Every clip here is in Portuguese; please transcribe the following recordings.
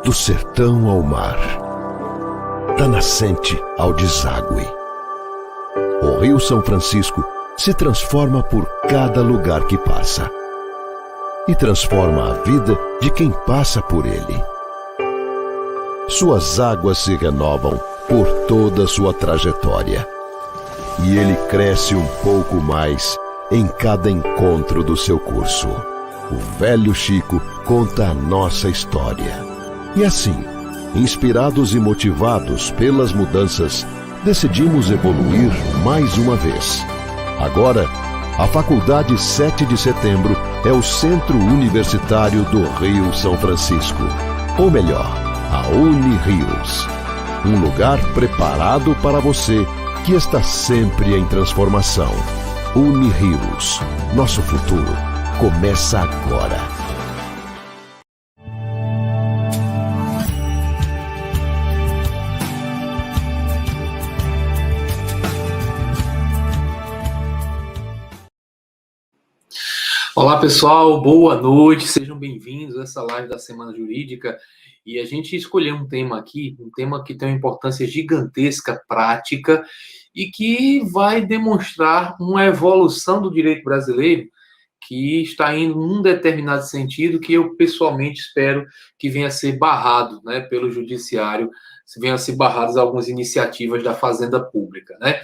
do sertão ao mar, da nascente ao deságue. O Rio São Francisco se transforma por cada lugar que passa e transforma a vida de quem passa por ele. Suas águas se renovam por toda a sua trajetória e ele cresce um pouco mais em cada encontro do seu curso. O velho Chico conta a nossa história. E assim, inspirados e motivados pelas mudanças, decidimos evoluir mais uma vez. Agora, a Faculdade 7 de Setembro é o Centro Universitário do Rio São Francisco. Ou melhor, a Unirios. Um lugar preparado para você que está sempre em transformação. Unirios. Nosso futuro começa agora. Olá pessoal, boa noite, sejam bem-vindos a essa live da Semana Jurídica. E a gente escolheu um tema aqui, um tema que tem uma importância gigantesca, prática, e que vai demonstrar uma evolução do direito brasileiro que está indo num determinado sentido que eu pessoalmente espero que venha a ser barrado, né, pelo judiciário, se venham a ser barradas algumas iniciativas da Fazenda Pública, né?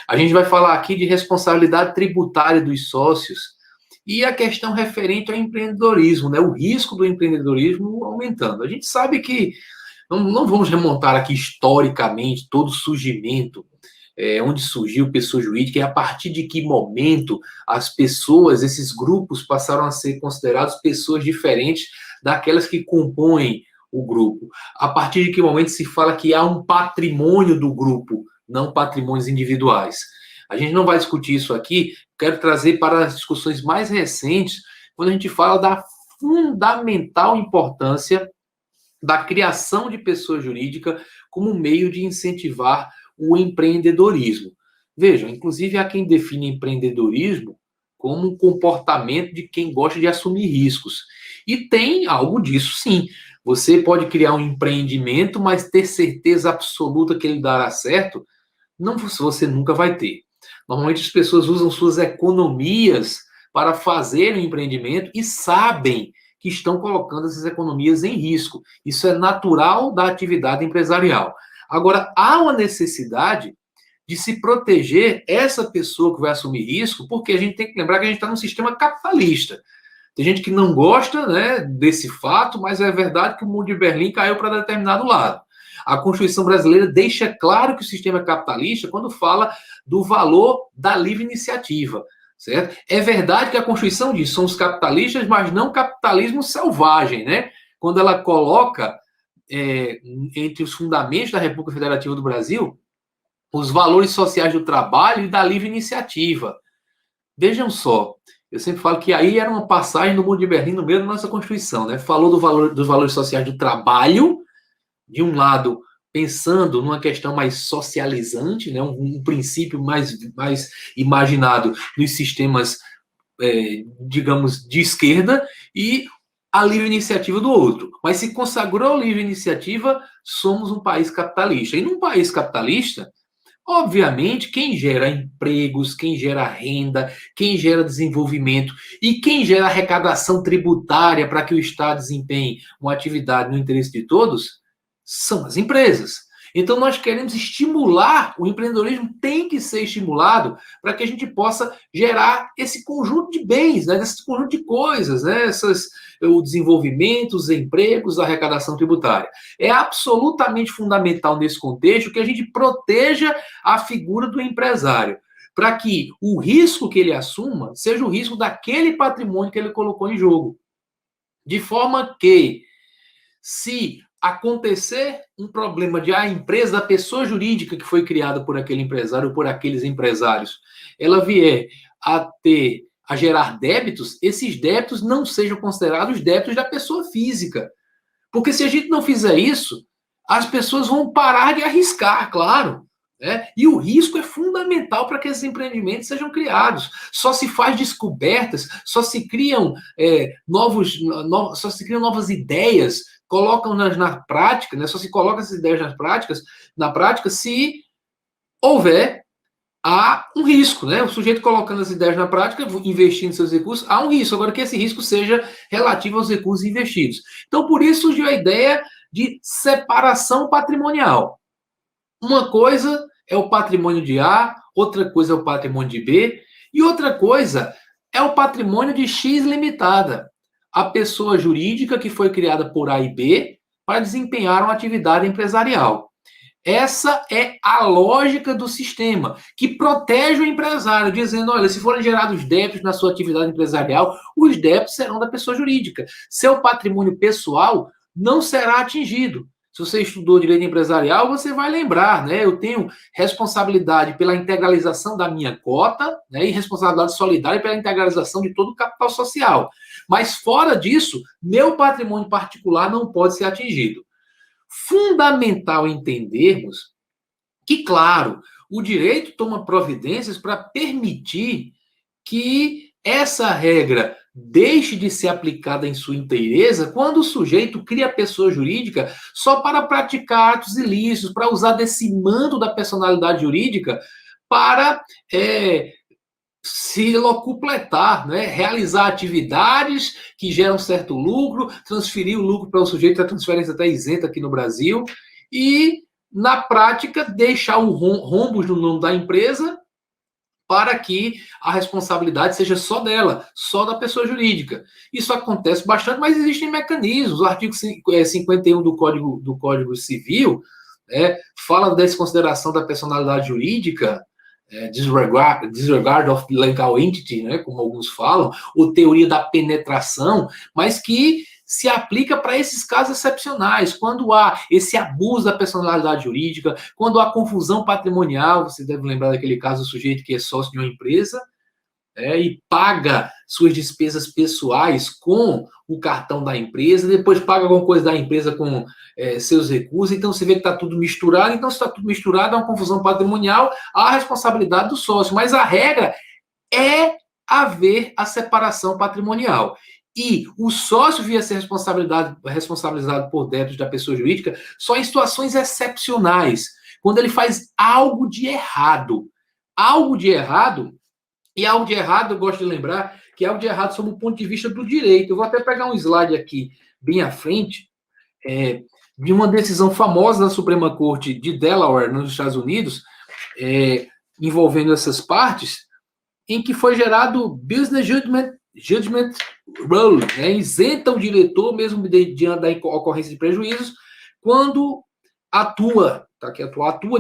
A gente vai falar aqui de responsabilidade tributária dos sócios e a questão referente ao empreendedorismo, né? O risco do empreendedorismo aumentando. A gente sabe que não vamos remontar aqui historicamente todo o surgimento, onde surgiu pessoa jurídica e a partir de que momento as pessoas, esses grupos passaram a ser considerados pessoas diferentes daquelas que compõem o grupo. A partir de que momento se fala que há um patrimônio do grupo, não patrimônios individuais. A gente não vai discutir isso aqui, quero trazer para as discussões mais recentes, quando a gente fala da fundamental importância da criação de pessoa jurídica como meio de incentivar o empreendedorismo. Vejam, inclusive há quem define empreendedorismo como um comportamento de quem gosta de assumir riscos. E tem algo disso, sim. Você pode criar um empreendimento, mas ter certeza absoluta que ele dará certo, não, você nunca vai ter. Normalmente as pessoas usam suas economias para fazer um empreendimento e sabem que estão colocando essas economias em risco. Isso é natural da atividade empresarial. Agora, há uma necessidade de se proteger essa pessoa que vai assumir risco, porque a gente tem que lembrar que a gente está num sistema capitalista. Tem gente que não gosta, né, desse fato, mas é verdade que o muro de Berlim caiu para determinado lado. A Constituição brasileira deixa claro que o sistema é capitalista quando fala do valor da livre iniciativa, certo? É verdade que a Constituição diz, somos capitalistas, mas não capitalismo selvagem, né? Quando ela coloca entre os fundamentos da República Federativa do Brasil os valores sociais do trabalho e da livre iniciativa. Vejam só, eu sempre falo que aí era uma passagem do Muro de Berlim no meio da nossa Constituição, né? Falou dos valores sociais do trabalho, de um lado, pensando numa questão mais socializante, né, um princípio mais imaginado nos sistemas, digamos, de esquerda, e a livre iniciativa do outro. Mas se consagrou a livre iniciativa, somos um país capitalista. E num país capitalista, obviamente, quem gera empregos, quem gera renda, quem gera desenvolvimento e quem gera arrecadação tributária para que o Estado desempenhe uma atividade no interesse de todos são as empresas. Então, nós queremos estimular, o empreendedorismo tem que ser estimulado para que a gente possa gerar esse conjunto de bens, né, esse conjunto de coisas, né, o desenvolvimento, os empregos, a arrecadação tributária. É absolutamente fundamental nesse contexto que a gente proteja a figura do empresário, para que o risco que ele assuma seja o risco daquele patrimônio que ele colocou em jogo. De forma que, se acontecer um problema de a empresa, da pessoa jurídica que foi criada por aquele empresário ou por aqueles empresários, ela vier a gerar débitos, esses débitos não sejam considerados débitos da pessoa física. Porque se a gente não fizer isso, as pessoas vão parar de arriscar, claro. né? E o risco é fundamental para que esses empreendimentos sejam criados. Só se faz descobertas, só se criam só se criam novas ideias, colocam na prática, né? Só se coloca essas ideias na prática se houver há um risco, né? O sujeito colocando as ideias na prática, investindo seus recursos, há um risco. Agora, que esse risco seja relativo aos recursos investidos. Então, por isso surgiu a ideia de separação patrimonial. Uma coisa é o patrimônio de A, outra coisa é o patrimônio de B, e outra coisa é o patrimônio de X limitada. A pessoa jurídica que foi criada por A e B para desempenhar uma atividade empresarial. Essa é a lógica do sistema, que protege o empresário, dizendo, olha, se forem gerados débitos na sua atividade empresarial, os débitos serão da pessoa jurídica. Seu patrimônio pessoal não será atingido. Se você estudou direito empresarial, você vai lembrar, né? Eu tenho responsabilidade pela integralização da minha cota, né? E responsabilidade solidária pela integralização de todo o capital social. Mas fora disso, meu patrimônio particular não pode ser atingido. Fundamental entendermos que, claro, o direito toma providências para permitir que essa regra deixe de ser aplicada em sua inteireza quando o sujeito cria pessoa jurídica só para praticar atos ilícitos, para usar desse manto da personalidade jurídica para se locupletar, né? Realizar atividades que geram certo lucro, transferir o lucro para o sujeito, a transferência até isenta aqui no Brasil, e, na prática, deixar o rombos no nome da empresa para que a responsabilidade seja só dela, só da pessoa jurídica. Isso acontece bastante, mas existem mecanismos. O artigo 51 do Código Civil fala da desconsideração da personalidade jurídica, disregard of legal entity, né, como alguns falam, ou teoria da penetração, mas que se aplica para esses casos excepcionais, quando há esse abuso da personalidade jurídica, quando há confusão patrimonial. Você deve lembrar daquele caso do sujeito que é sócio de uma empresa e paga suas despesas pessoais com o cartão da empresa, depois paga alguma coisa da empresa com seus recursos. Então você vê que está tudo misturado. Então, se está tudo misturado, há uma confusão patrimonial, há a responsabilidade do sócio, mas a regra é haver a separação patrimonial. E o sócio via ser responsabilizado por débitos da pessoa jurídica só em situações excepcionais, quando ele faz algo de errado. Algo de errado, e algo de errado, eu gosto de lembrar, que é algo de errado sob o ponto de vista do direito. Eu vou até pegar um slide aqui, bem à frente, de uma decisão famosa da Suprema Corte de Delaware, nos Estados Unidos, envolvendo essas partes, em que foi gerado business judgment rule, né? Isenta o diretor, mesmo diante da ocorrência de prejuízos, quando atua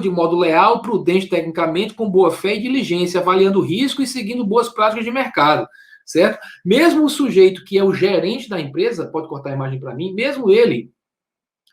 de modo leal, prudente tecnicamente, com boa fé e diligência, avaliando o risco e seguindo boas práticas de mercado, certo? Mesmo o sujeito que é o gerente da empresa, pode cortar a imagem para mim, mesmo ele,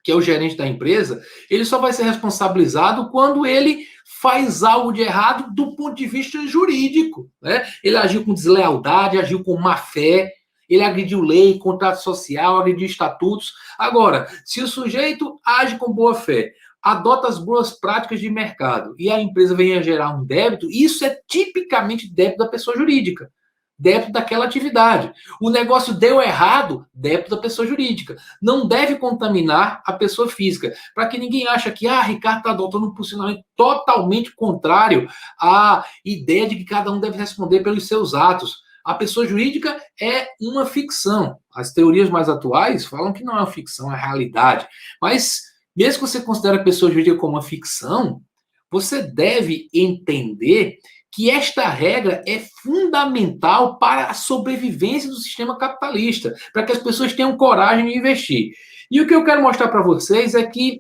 que é o gerente da empresa, ele só vai ser responsabilizado quando ele faz algo de errado do ponto de vista jurídico, né? Ele agiu com deslealdade, agiu com má fé, ele agrediu lei, contrato social, agrediu estatutos. Agora, se o sujeito age com boa fé, adota as boas práticas de mercado e a empresa vem a gerar um débito, isso é tipicamente débito da pessoa jurídica, débito daquela atividade. O negócio deu errado, débito da pessoa jurídica. Não deve contaminar a pessoa física, para que ninguém ache que Ricardo está adotando um posicionamento totalmente contrário à ideia de que cada um deve responder pelos seus atos. A pessoa jurídica é uma ficção. As teorias mais atuais falam que não é uma ficção, é realidade. Mas, mesmo que você considere a pessoa jurídica como uma ficção, você deve entender que esta regra é fundamental para a sobrevivência do sistema capitalista, para que as pessoas tenham coragem de investir. E o que eu quero mostrar para vocês é que,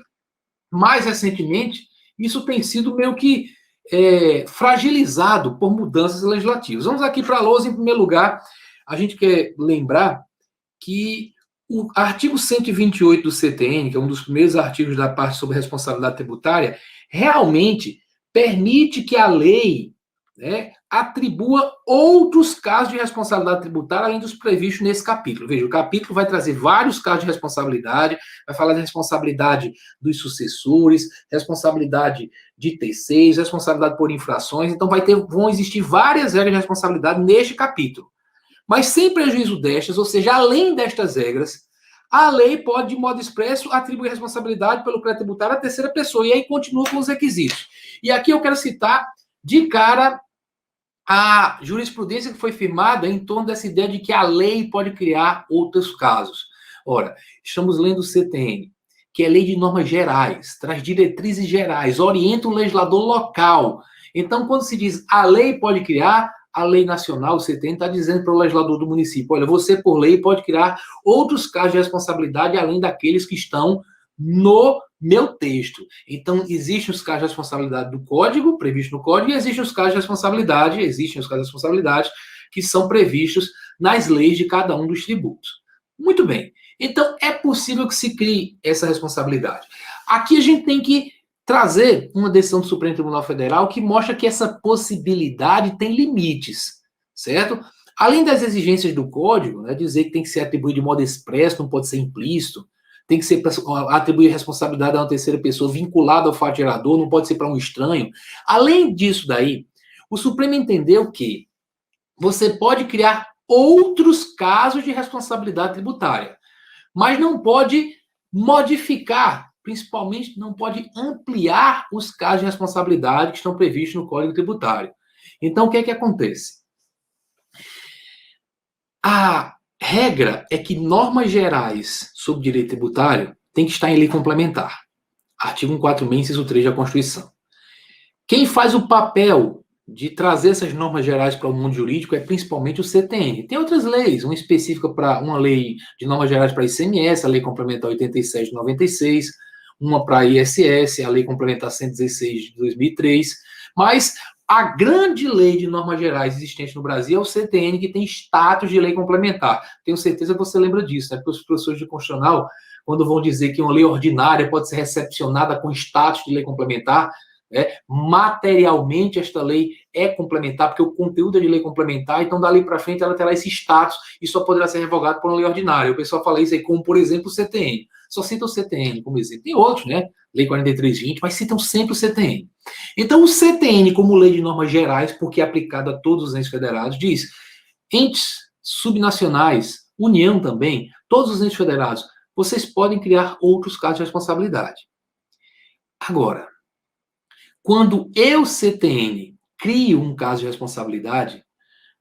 mais recentemente, isso tem sido meio que fragilizado por mudanças legislativas. Vamos aqui para a lousa. Em primeiro lugar, a gente quer lembrar que o artigo 128 do CTN, que é um dos primeiros artigos da parte sobre responsabilidade tributária, realmente permite que a lei atribua outros casos de responsabilidade tributária além dos previstos nesse capítulo. Veja, o capítulo vai trazer vários casos de responsabilidade, vai falar de responsabilidade dos sucessores, responsabilidade de terceiros, responsabilidade por infrações, então vão existir várias regras de responsabilidade neste capítulo. Mas sem prejuízo destas, ou seja, além destas regras, a lei pode, de modo expresso, atribuir responsabilidade pelo crédito tributário à terceira pessoa, e aí continua com os requisitos. E aqui eu quero citar, de cara, a jurisprudência que foi firmada em torno dessa ideia de que a lei pode criar outros casos. Ora, estamos lendo o CTN, que é lei de normas gerais, traz diretrizes gerais, orienta o legislador local. Então, quando se diz a lei pode criar, a lei nacional, o CTN, está dizendo para o legislador do município, olha, você, por lei, pode criar outros casos de responsabilidade além daqueles que estão no meu texto. Então, existem os casos de responsabilidade do Código, previsto no Código, e existem os casos de responsabilidade, que são previstos nas leis de cada um dos tributos. Muito bem. Então, é possível que se crie essa responsabilidade. Aqui a gente tem que trazer uma decisão do Supremo Tribunal Federal que mostra que essa possibilidade tem limites, certo? Além das exigências do Código, né, dizer que tem que ser atribuído de modo expresso, não pode ser implícito, tem que ser atribuir responsabilidade a uma terceira pessoa vinculada ao fato gerador, não pode ser para um estranho. Além disso daí, o Supremo entendeu que você pode criar outros casos de responsabilidade tributária, mas não pode modificar, principalmente não pode ampliar os casos de responsabilidade que estão previstos no Código Tributário. Então, o que é que acontece? A regra é que normas gerais sobre direito tributário têm que estar em lei complementar. Artigo 146, inciso 3 da Constituição. Quem faz o papel de trazer essas normas gerais para o mundo jurídico é principalmente o CTN. Tem outras leis, uma específica para uma lei de normas gerais para ICMS, a Lei Complementar 87 de 96, uma para ISS, a Lei Complementar 116 de 2003, mas a grande lei de normas gerais existente no Brasil é o CTN, que tem status de lei complementar. Tenho certeza que você lembra disso, né? Porque os professores de constitucional, quando vão dizer que uma lei ordinária pode ser recepcionada com status de lei complementar, materialmente esta lei é complementar, porque o conteúdo é de lei complementar, então dali para frente ela terá esse status e só poderá ser revogado por uma lei ordinária. O pessoal fala isso aí como, por exemplo, o CTN. Só cita o CTN como exemplo. Tem outros, né? Lei 4320, mas citam sempre o CTN. Então, o CTN, como lei de normas gerais, porque é aplicada a todos os entes federados, diz: entes subnacionais, União também, todos os entes federados, vocês podem criar outros casos de responsabilidade. Agora, quando eu, CTN, crio um caso de responsabilidade,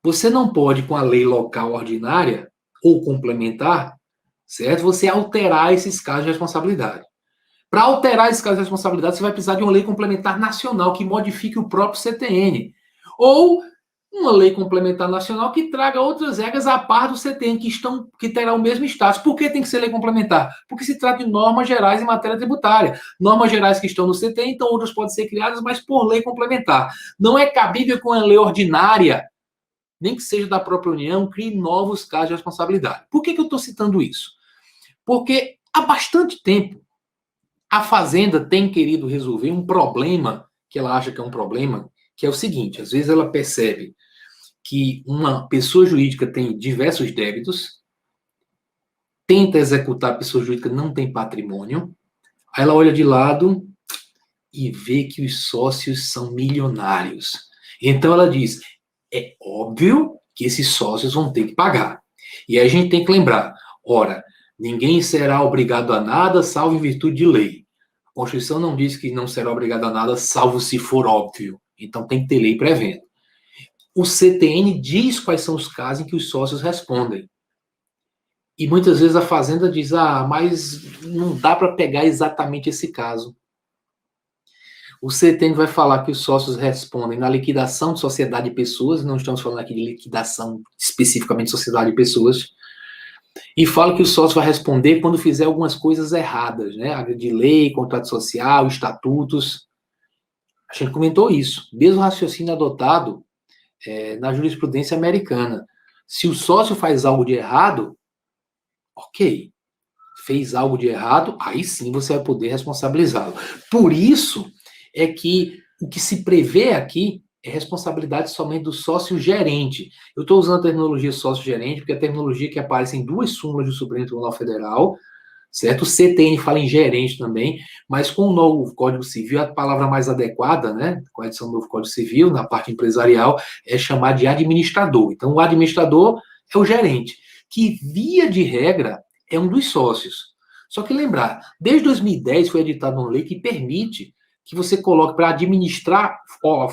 você não pode, com a lei local ordinária ou complementar, certo? Você alterar esses casos de responsabilidade. Para alterar esse caso de responsabilidade, você vai precisar de uma lei complementar nacional que modifique o próprio CTN. Ou uma lei complementar nacional que traga outras regras a par do CTN, que terá o mesmo status. Por que tem que ser lei complementar? Porque se trata de normas gerais em matéria tributária. Normas gerais que estão no CTN, então outras podem ser criadas, mas por lei complementar. Não é cabível com a lei ordinária, nem que seja da própria União, crie novos casos de responsabilidade. Por que eu estou citando isso? Porque há bastante tempo a Fazenda tem querido resolver um problema que ela acha que é um problema, que é o seguinte: às vezes ela percebe que uma pessoa jurídica tem diversos débitos, tenta executar, a pessoa jurídica não tem patrimônio, aí ela olha de lado e vê que os sócios são milionários. Então ela diz: é óbvio que esses sócios vão ter que pagar. E aí a gente tem que lembrar, ora, ninguém será obrigado a nada, salvo em virtude de lei. A Constituição não diz que não será obrigado a nada, salvo se for óbvio. Então tem que ter lei prevendo. O CTN diz quais são os casos em que os sócios respondem. E muitas vezes a Fazenda diz: mas não dá para pegar exatamente esse caso. O CTN vai falar que os sócios respondem na liquidação de sociedade de pessoas, não estamos falando aqui de liquidação especificamente de sociedade de pessoas, e fala que o sócio vai responder quando fizer algumas coisas erradas, né? Agredir lei, contrato social, estatutos. A gente comentou isso. Mesmo raciocínio adotado na jurisprudência americana. Se o sócio faz algo de errado, ok. Fez algo de errado, aí sim você vai poder responsabilizá-lo. Por isso é que o que se prevê aqui é responsabilidade somente do sócio-gerente. Eu estou usando a terminologia sócio-gerente, porque é a terminologia que aparece em 2 súmulas do Supremo Tribunal Federal, certo? O CTN fala em gerente também, mas com o novo Código Civil, a palavra mais adequada, né, com a edição do novo Código Civil, na parte empresarial, é chamar de administrador. Então, o administrador é o gerente, que, via de regra, é um dos sócios. Só que lembrar, desde 2010 foi editada uma lei que permite que você coloque para administrar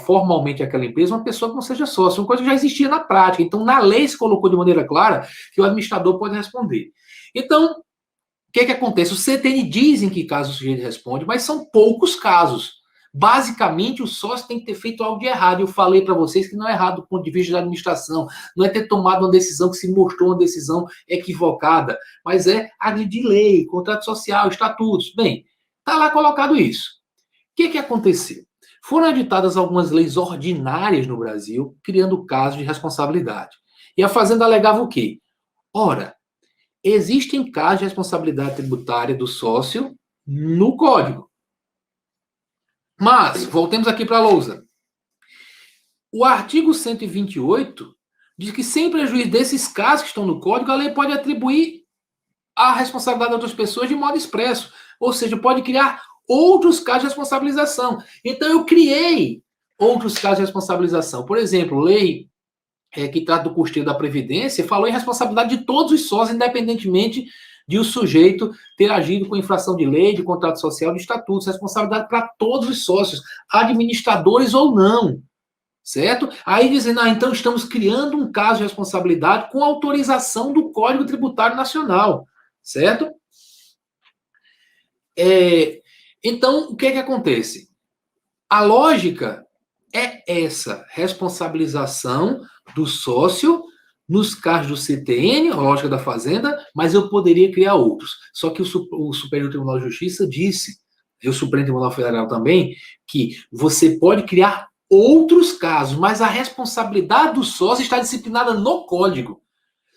formalmente aquela empresa uma pessoa que não seja sócio, uma coisa que já existia na prática. Então, na lei se colocou de maneira clara que o administrador pode responder. Então, o que acontece? O CTN diz em que caso o sujeito responde, mas são poucos casos. Basicamente, o sócio tem que ter feito algo de errado. Eu falei para vocês que não é errado do ponto de vista da administração, não é ter tomado uma decisão que se mostrou uma decisão equivocada, mas é agredir lei, contrato social, estatutos. Bem, está lá colocado isso. O que aconteceu? Foram editadas algumas leis ordinárias no Brasil, criando casos de responsabilidade. E a Fazenda alegava o quê? Ora, existem casos de responsabilidade tributária do sócio no Código. Mas, voltemos aqui para a lousa. O artigo 128 diz que, sem prejuízo desses casos que estão no Código, a lei pode atribuir a responsabilidade de outras pessoas de modo expresso. Ou seja, pode criar outros casos de responsabilização. Então, eu criei outros casos de responsabilização. Por exemplo, lei que trata do custeio da Previdência falou em responsabilidade de todos os sócios, independentemente de o sujeito ter agido com infração de lei, de contrato social, de estatutos. Responsabilidade para todos os sócios, administradores ou não. Certo? Aí dizendo, então estamos criando um caso de responsabilidade com autorização do Código Tributário Nacional. Certo? Então, o que acontece? A lógica é essa, responsabilização do sócio nos casos do CTN, a lógica da Fazenda, mas eu poderia criar outros. Só que o Superior Tribunal de Justiça disse, e o Supremo Tribunal Federal também, que você pode criar outros casos, mas a responsabilidade do sócio está disciplinada no Código.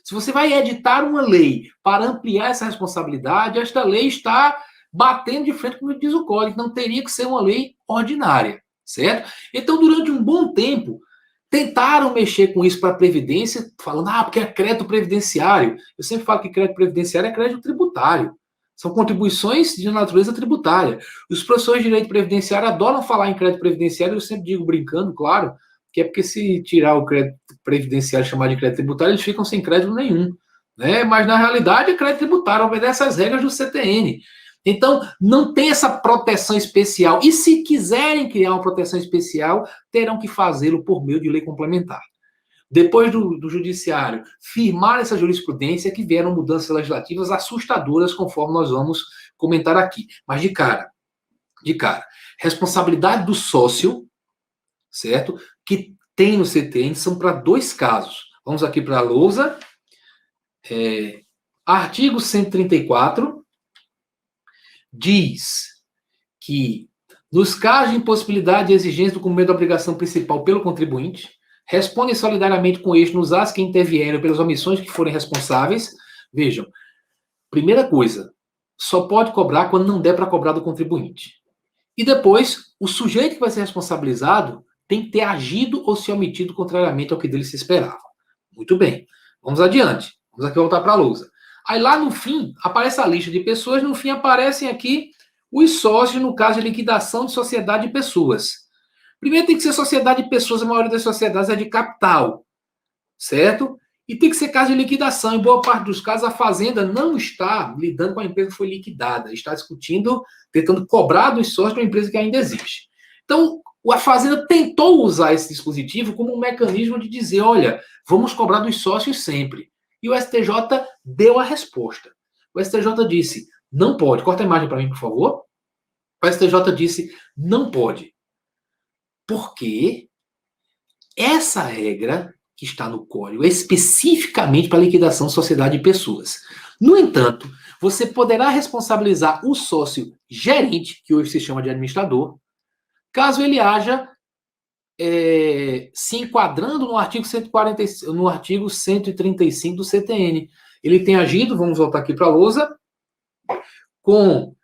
Se você vai editar uma lei para ampliar essa responsabilidade, esta lei está batendo de frente com o que diz o Código. Não teria que ser uma lei ordinária, certo? Então, durante um bom tempo, tentaram mexer com isso para a Previdência, falando, porque é crédito previdenciário. Eu sempre falo que crédito previdenciário é crédito tributário. São contribuições de natureza tributária. Os professores de direito previdenciário adoram falar em crédito previdenciário, eu sempre digo brincando, claro, que é porque se tirar o crédito previdenciário e chamar de crédito tributário, eles ficam sem crédito nenhum. Né? Mas, na realidade, é crédito tributário, obedece às regras do CTN. Então, não tem essa proteção especial. E se quiserem criar uma proteção especial, terão que fazê-lo por meio de lei complementar. Depois do judiciário firmar essa jurisprudência, que vieram mudanças legislativas assustadoras, conforme nós vamos comentar aqui. Mas de cara, responsabilidade do sócio, certo? Que tem no CTN são para 2 casos. Vamos aqui para a lousa. Artigo 134 diz que, nos casos de impossibilidade de exigência do cumprimento da obrigação principal pelo contribuinte, respondem solidariamente com este nos atos que intervieram pelas omissões que forem responsáveis. Vejam, primeira coisa, só pode cobrar quando não der para cobrar do contribuinte. E depois, o sujeito que vai ser responsabilizado tem que ter agido ou se omitido contrariamente ao que dele se esperava. Muito bem, vamos adiante. Vamos aqui voltar para a lousa. Aí lá no fim, aparece a lista de pessoas, no fim aparecem aqui os sócios no caso de liquidação de sociedade de pessoas. Primeiro tem que ser sociedade de pessoas, a maioria das sociedades é de capital, certo? E tem que ser caso de liquidação. Em boa parte dos casos, a Fazenda não está lidando com a empresa que foi liquidada, está discutindo, tentando cobrar dos sócios de uma empresa que ainda existe. Então, a Fazenda tentou usar esse dispositivo como um mecanismo de dizer, olha, vamos cobrar dos sócios sempre. E o STJ deu a resposta. O STJ disse, não pode. Corta a imagem para mim, por favor. O STJ disse, não pode. Porque essa regra que está no Código é especificamente para liquidação de sociedade de pessoas. No entanto, você poderá responsabilizar o sócio gerente, que hoje se chama de administrador, caso ele haja se enquadrando no artigo 135 do CTN. Ele tem agido, vamos voltar aqui para a lousa, com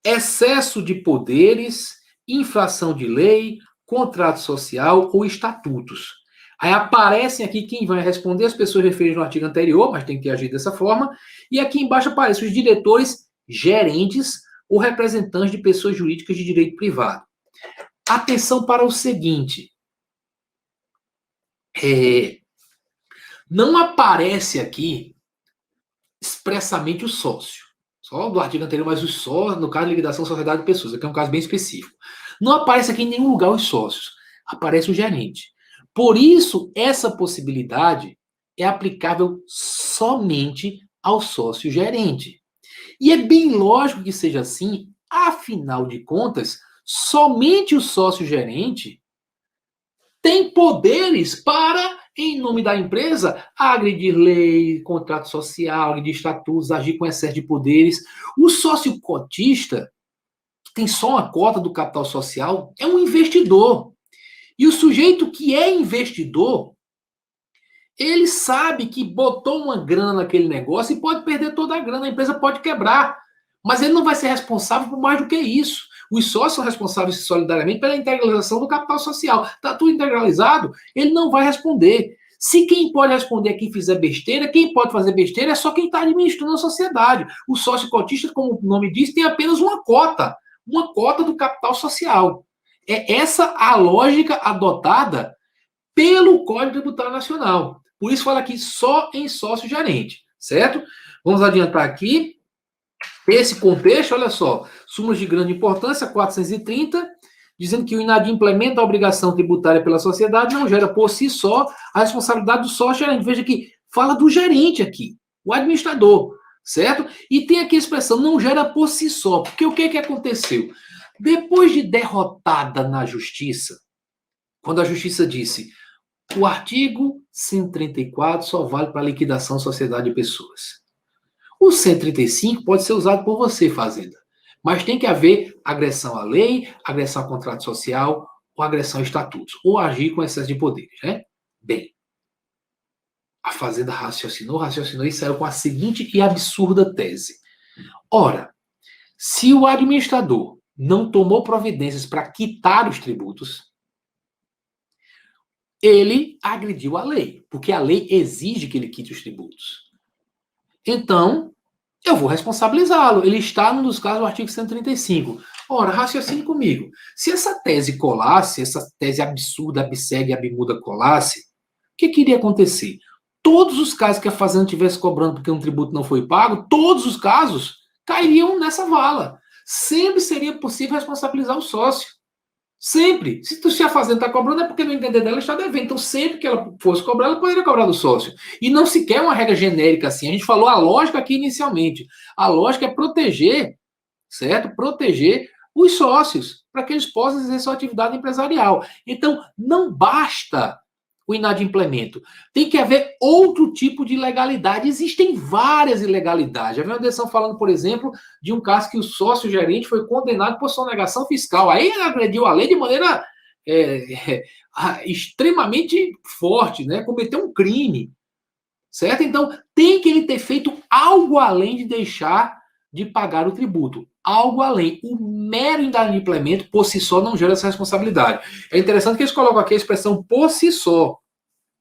excesso de poderes, infração de lei, contrato social ou estatutos. Aí aparecem aqui quem vai responder, as pessoas referidas no artigo anterior, mas tem que agir dessa forma, e aqui embaixo aparecem os diretores, gerentes ou representantes de pessoas jurídicas de direito privado. Atenção para o seguinte, não aparece aqui expressamente o sócio, só do artigo anterior, mas os sócios, no caso de liquidação sociedade de pessoas, aqui é um caso bem específico. Não aparece aqui em nenhum lugar os sócios, aparece o gerente. Por isso, essa possibilidade é aplicável somente ao sócio gerente. E é bem lógico que seja assim, afinal de contas, somente o sócio gerente tem poderes para, em nome da empresa, agredir lei, contrato social, agredir estatutos, agir com excesso de poderes. O sócio cotista, que tem só uma cota do capital social, é um investidor. E o sujeito que é investidor, ele sabe que botou uma grana naquele negócio e pode perder toda a grana, a empresa pode quebrar. Mas ele não vai ser responsável por mais do que isso. Os sócios são responsáveis solidariamente pela integralização do capital social. Está tudo integralizado, ele não vai responder. Se quem pode responder é quem fizer besteira, quem pode fazer besteira é só quem está administrando a sociedade. O sócio cotista, como o nome diz, tem apenas uma cota do capital social. É essa a lógica adotada pelo Código Tributário Nacional. Por isso fala aqui só em sócio gerente, certo? Vamos adiantar aqui. Esse contexto, olha só, súmulas de grande importância, 430, dizendo que o inadimplemento da obrigação tributária pela sociedade não gera por si só a responsabilidade do sócio gerente. Veja que fala do gerente aqui, o administrador, certo? E tem aqui a expressão não gera por si só, porque o que aconteceu? Depois de derrotada na justiça, quando a justiça disse o artigo 134 só vale para liquidação sociedade de pessoas. O 135 pode ser usado por você, Fazenda, mas tem que haver agressão à lei, agressão ao contrato social ou agressão a estatutos, ou agir com excesso de poderes, né? Bem, a Fazenda raciocinou e saiu com a seguinte e absurda tese. Ora, se o administrador não tomou providências para quitar os tributos, ele agrediu a lei, porque a lei exige que ele quite os tributos. Então, eu vou responsabilizá-lo. Ele está num dos casos do artigo 135. Ora, raciocine comigo. Se essa tese colasse, essa tese absurda, absegue, abmuda colasse, o que iria acontecer? Todos os casos que a Fazenda estivesse cobrando porque um tributo não foi pago, todos os casos cairiam nessa vala. Sempre seria possível responsabilizar o sócio. Sempre. Se a Fazenda está cobrando, é porque no entender dela está devendo. Então, sempre que ela fosse cobrar, ela poderia cobrar do sócio. E não se quer uma regra genérica assim. A gente falou a lógica aqui inicialmente. A lógica é proteger, certo? Proteger os sócios, para que eles possam exercer sua atividade empresarial. Então, não basta o inadimplemento. Tem que haver outro tipo de ilegalidade. Existem várias ilegalidades. Já vi uma decisão falando, por exemplo, de um caso que o sócio-gerente foi condenado por sonegação fiscal. Aí ele agrediu a lei de maneira extremamente forte, né? Cometeu um crime, certo? Então, tem que ele ter feito algo além de deixar de pagar o tributo. Algo além. O mero inadimplemento, por si só, não gera essa responsabilidade. É interessante que eles colocam aqui a expressão por si só.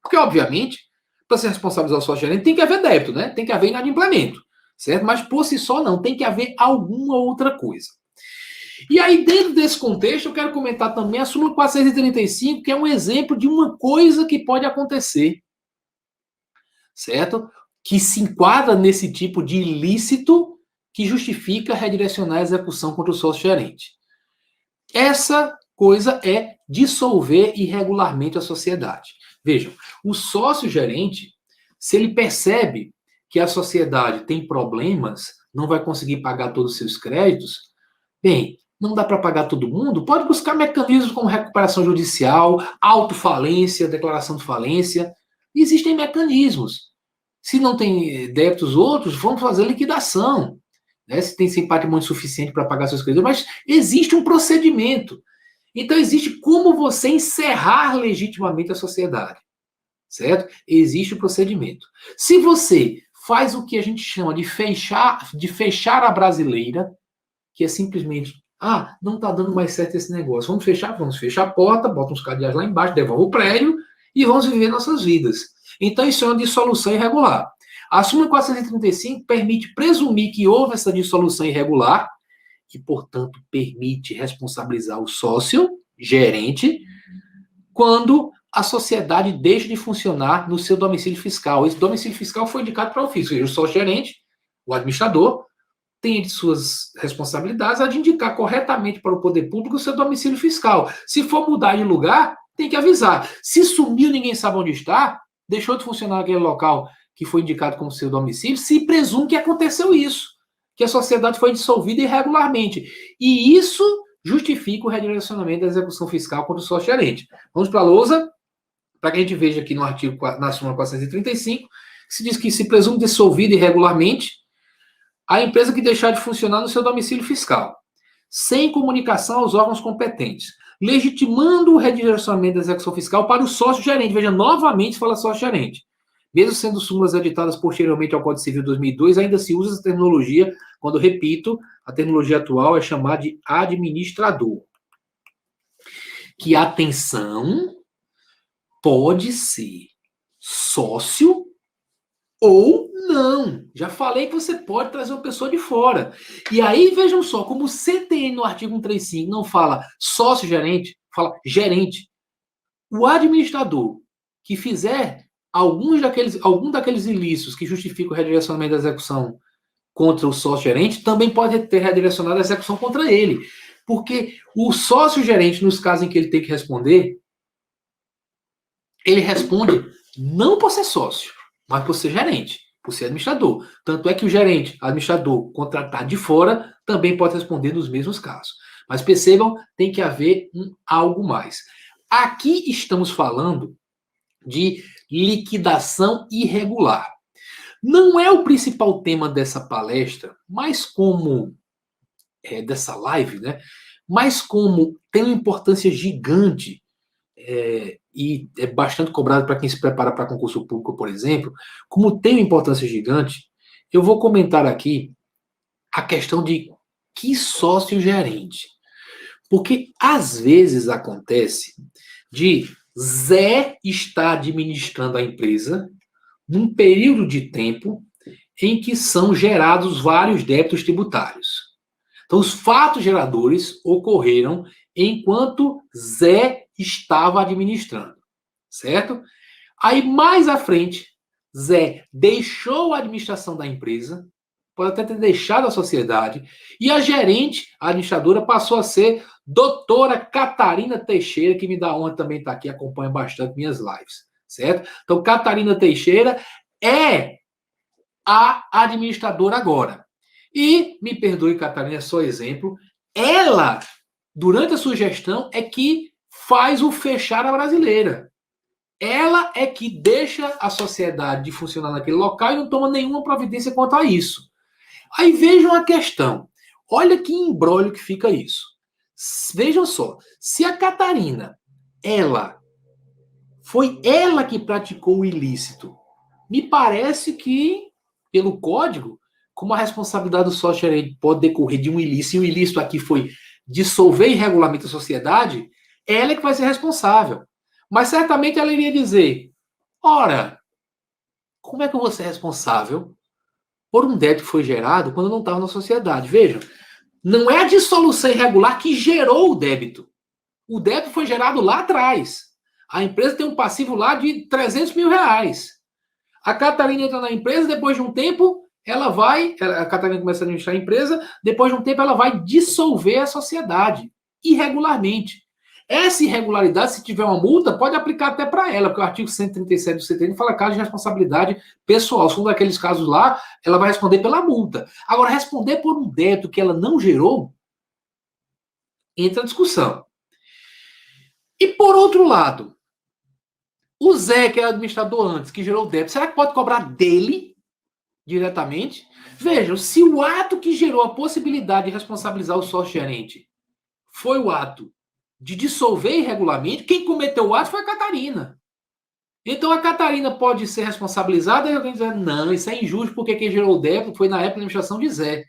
Porque, obviamente, para ser responsabilizar o sócio-gerente, tem que haver débito, né? Tem que haver inadimplemento, certo? Mas por si só não, tem que haver alguma outra coisa. E aí, dentro desse contexto, eu quero comentar também a súmula 435, que é um exemplo de uma coisa que pode acontecer, certo? Que se enquadra nesse tipo de ilícito que justifica redirecionar a execução contra o sócio-gerente. Essa coisa é dissolver irregularmente a sociedade. Vejam, o sócio-gerente, se ele percebe que a sociedade tem problemas, não vai conseguir pagar todos os seus créditos, bem, não dá para pagar todo mundo, pode buscar mecanismos como recuperação judicial, autofalência, declaração de falência. Existem mecanismos. Se não tem débitos outros, vamos fazer liquidação. Né? Se tem sem patrimônio suficiente para pagar seus créditos, mas existe um procedimento. Então, existe como você encerrar legitimamente a sociedade, certo? Existe o procedimento. Se você faz o que a gente chama de fechar a brasileira, que é simplesmente Ah, não está dando mais certo esse negócio. Vamos fechar a porta, bota uns cadeados lá embaixo, devolve o prédio e vamos viver nossas vidas. Então, isso é uma dissolução irregular. A súmula 435 permite presumir que houve essa dissolução irregular, que, portanto, permite responsabilizar o sócio, gerente, quando a sociedade deixa de funcionar no seu domicílio fiscal. Esse domicílio fiscal foi indicado para o ofício, ou seja, o sócio-gerente, o administrador, tem de suas responsabilidades a de indicar corretamente para o poder público o seu domicílio fiscal. Se for mudar de lugar, tem que avisar. Se sumiu, ninguém sabe onde está, deixou de funcionar aquele local que foi indicado como seu domicílio, se presume que aconteceu isso, que a sociedade foi dissolvida irregularmente. E isso justifica o redirecionamento da execução fiscal contra o sócio-gerente. Vamos para a lousa, para que a gente veja aqui no artigo, na súmula 435, que se diz que se presume dissolvida irregularmente a empresa que deixar de funcionar no seu domicílio fiscal, sem comunicação aos órgãos competentes, legitimando o redirecionamento da execução fiscal para o sócio-gerente. Veja, novamente fala sócio-gerente. Mesmo sendo súmulas editadas posteriormente ao Código Civil de 2002, ainda se usa essa terminologia, quando, repito, a terminologia atual é chamada de administrador. Que, atenção, pode ser sócio ou não. Já falei que você pode trazer uma pessoa de fora. E aí, vejam só, como o CTN no artigo 135 não fala sócio-gerente, fala gerente. O administrador que fizer algum daqueles ilícitos que justificam o redirecionamento da execução contra o sócio-gerente também pode ter redirecionado a execução contra ele. Porque o sócio-gerente, nos casos em que ele tem que responder, ele responde não por ser sócio, mas por ser gerente, por ser administrador. Tanto é que o gerente, administrador, contratado de fora, também pode responder nos mesmos casos. Mas percebam, tem que haver algo mais. Aqui estamos falando de liquidação irregular. Não é o principal tema dessa palestra, mas como dessa live, né? Mas como tem uma importância gigante e é bastante cobrado para quem se prepara para concurso público, por exemplo, como tem uma importância gigante, eu vou comentar aqui a questão de que sócio-gerente. Porque às vezes acontece de Zé estar administrando a empresa num período de tempo em que são gerados vários débitos tributários. Então, os fatos geradores ocorreram enquanto Zé estava administrando, certo? Aí, mais à frente, Zé deixou a administração da empresa, pode até ter deixado a sociedade, e a gerente, a administradora, passou a ser doutora Catarina Teixeira, que me dá honra também estar aqui, acompanha bastante minhas lives, certo? Então, Catarina Teixeira é a administradora agora. E, me perdoe, Catarina, é só exemplo, ela, durante a sua gestão, é que faz o fechar a brasileira. Ela é que deixa a sociedade de funcionar naquele local e não toma nenhuma providência quanto a isso. Aí vejam a questão. Olha que imbróglio que fica isso. Vejam só. Se a Catarina, foi ela que praticou o ilícito, me parece que, pelo código, como a responsabilidade do sócio-gerente pode decorrer de um ilícito, e o ilícito aqui foi dissolver irregularmente a sociedade, ela é que vai ser responsável. Mas certamente ela iria dizer, ora, como é que eu vou ser responsável por um débito que foi gerado quando eu não estava na sociedade? Vejam, não é a dissolução irregular que gerou o débito. O débito foi gerado lá atrás. A empresa tem um passivo lá de 300 mil reais. A Catarina entra na empresa, depois de um tempo, a Catarina começa a administrar a empresa, depois de um tempo ela vai dissolver a sociedade, irregularmente. Essa irregularidade, se tiver uma multa, pode aplicar até para ela, porque o artigo 137 do CTN fala caso de responsabilidade pessoal. Se um daqueles casos lá, ela vai responder pela multa. Agora, responder por um débito que ela não gerou, entra a discussão. E por outro lado, o Zé, que é administrador antes, que gerou o débito, será que pode cobrar dele diretamente? Vejam, se o ato que gerou a possibilidade de responsabilizar o sócio-gerente foi o ato de dissolver irregularmente, quem cometeu o ato foi a Catarina. Então a Catarina pode ser responsabilizada e alguém dizer, não, isso é injusto porque quem gerou o débito foi na época da administração de Zé.